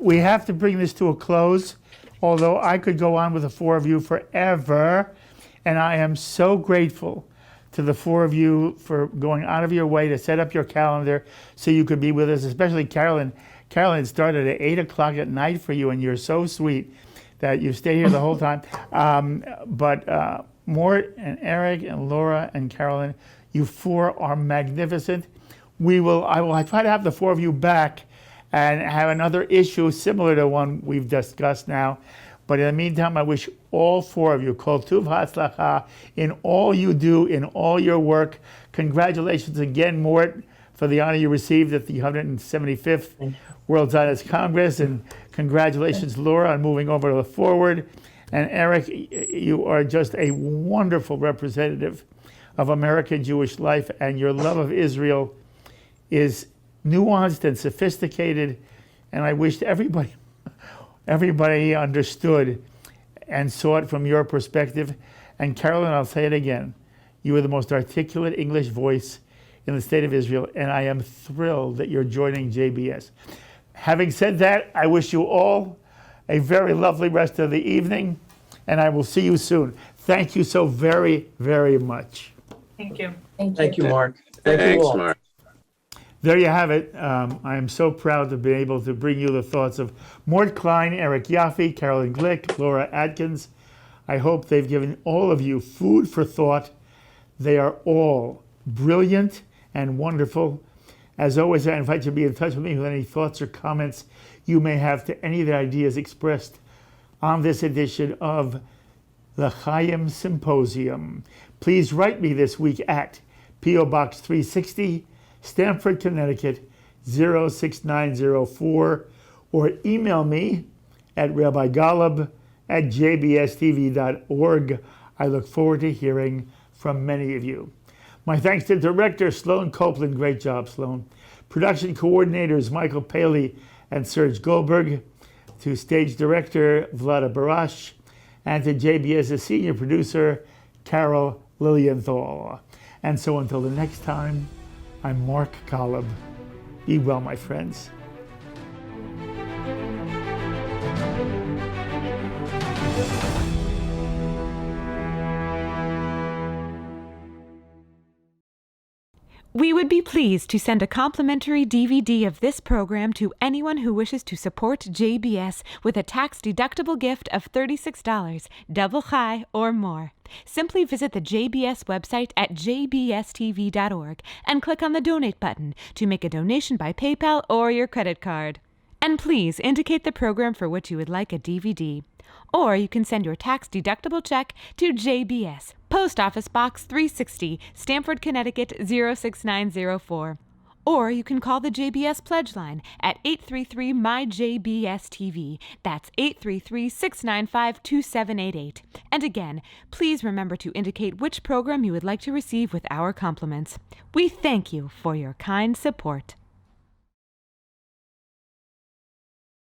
Speaker 5: we have to bring this to a close, although I could go on with the 4 of you forever. And I am so grateful to the 4 of you for going out of your way to set up your calendar so you could be with us, especially Carolyn. Carolyn, it started at 8 o'clock at night for you, and you're so sweet that you stay here the whole time. But Mort and Eric and Laura and Carolyn, you 4 are magnificent. I will try to have the 4 of you back and have another issue similar to one we've discussed now. But in the meantime, I wish all 4 of you kol tuv hatzlacha in all you do, in all your work. Congratulations again, Mort, for the honor you received at the 175th World Zionist Congress. And congratulations, Laura, on moving over to the Forward. And Eric, you are just a wonderful representative of American Jewish life, and your love of Israel is nuanced and sophisticated. And I wish everybody understood and saw it from your perspective. And Carolyn, I'll say it again, you are the most articulate English voice in the state of Israel, and I am thrilled that you're joining JBS. Having said that, I wish you all a very lovely rest of the evening, and I will see you soon. Thank you so very, very much.
Speaker 4: Thank you.
Speaker 1: Thank you, Mark. Thank you
Speaker 3: Thanks,
Speaker 1: all.
Speaker 3: Mark.
Speaker 5: There you have it. I am so proud to be able to bring you the thoughts of Mort Klein, Eric Yoffie, Carolyn Glick, Laura Adkins. I hope they've given all of you food for thought. They are all brilliant and wonderful. As always, I invite you to be in touch with me with any thoughts or comments you may have to any of the ideas expressed on this edition of the Chaim Symposium. Please write me this week at P.O. Box 360, Stamford, Connecticut, 06904, or email me at rabbigolub@jbstv.org. I look forward to hearing from many of you. My thanks to Director Sloan Copeland. Great job, Sloan. Production coordinators Michael Paley and Serge Goldberg. To Stage Director Vlada Barash. And to JBS's Senior Producer Carol Lilienthal. And so until the next time, I'm Mark Golub. Be well, my friends.
Speaker 7: We would be pleased to send a complimentary DVD of this program to anyone who wishes to support JBS with a tax-deductible gift of $36, double chai or more. Simply visit the JBS website at jbstv.org and click on the Donate button to make a donation by PayPal or your credit card. And please indicate the program for which you would like a DVD. Or you can send your tax-deductible check to JBS, Post Office Box 360, Stamford, Connecticut 06904. Or you can call the JBS Pledge Line at 833-MY-JBS-TV. That's 833-695-2788. And again, please remember to indicate which program you would like to receive with our compliments. We thank you for your kind support.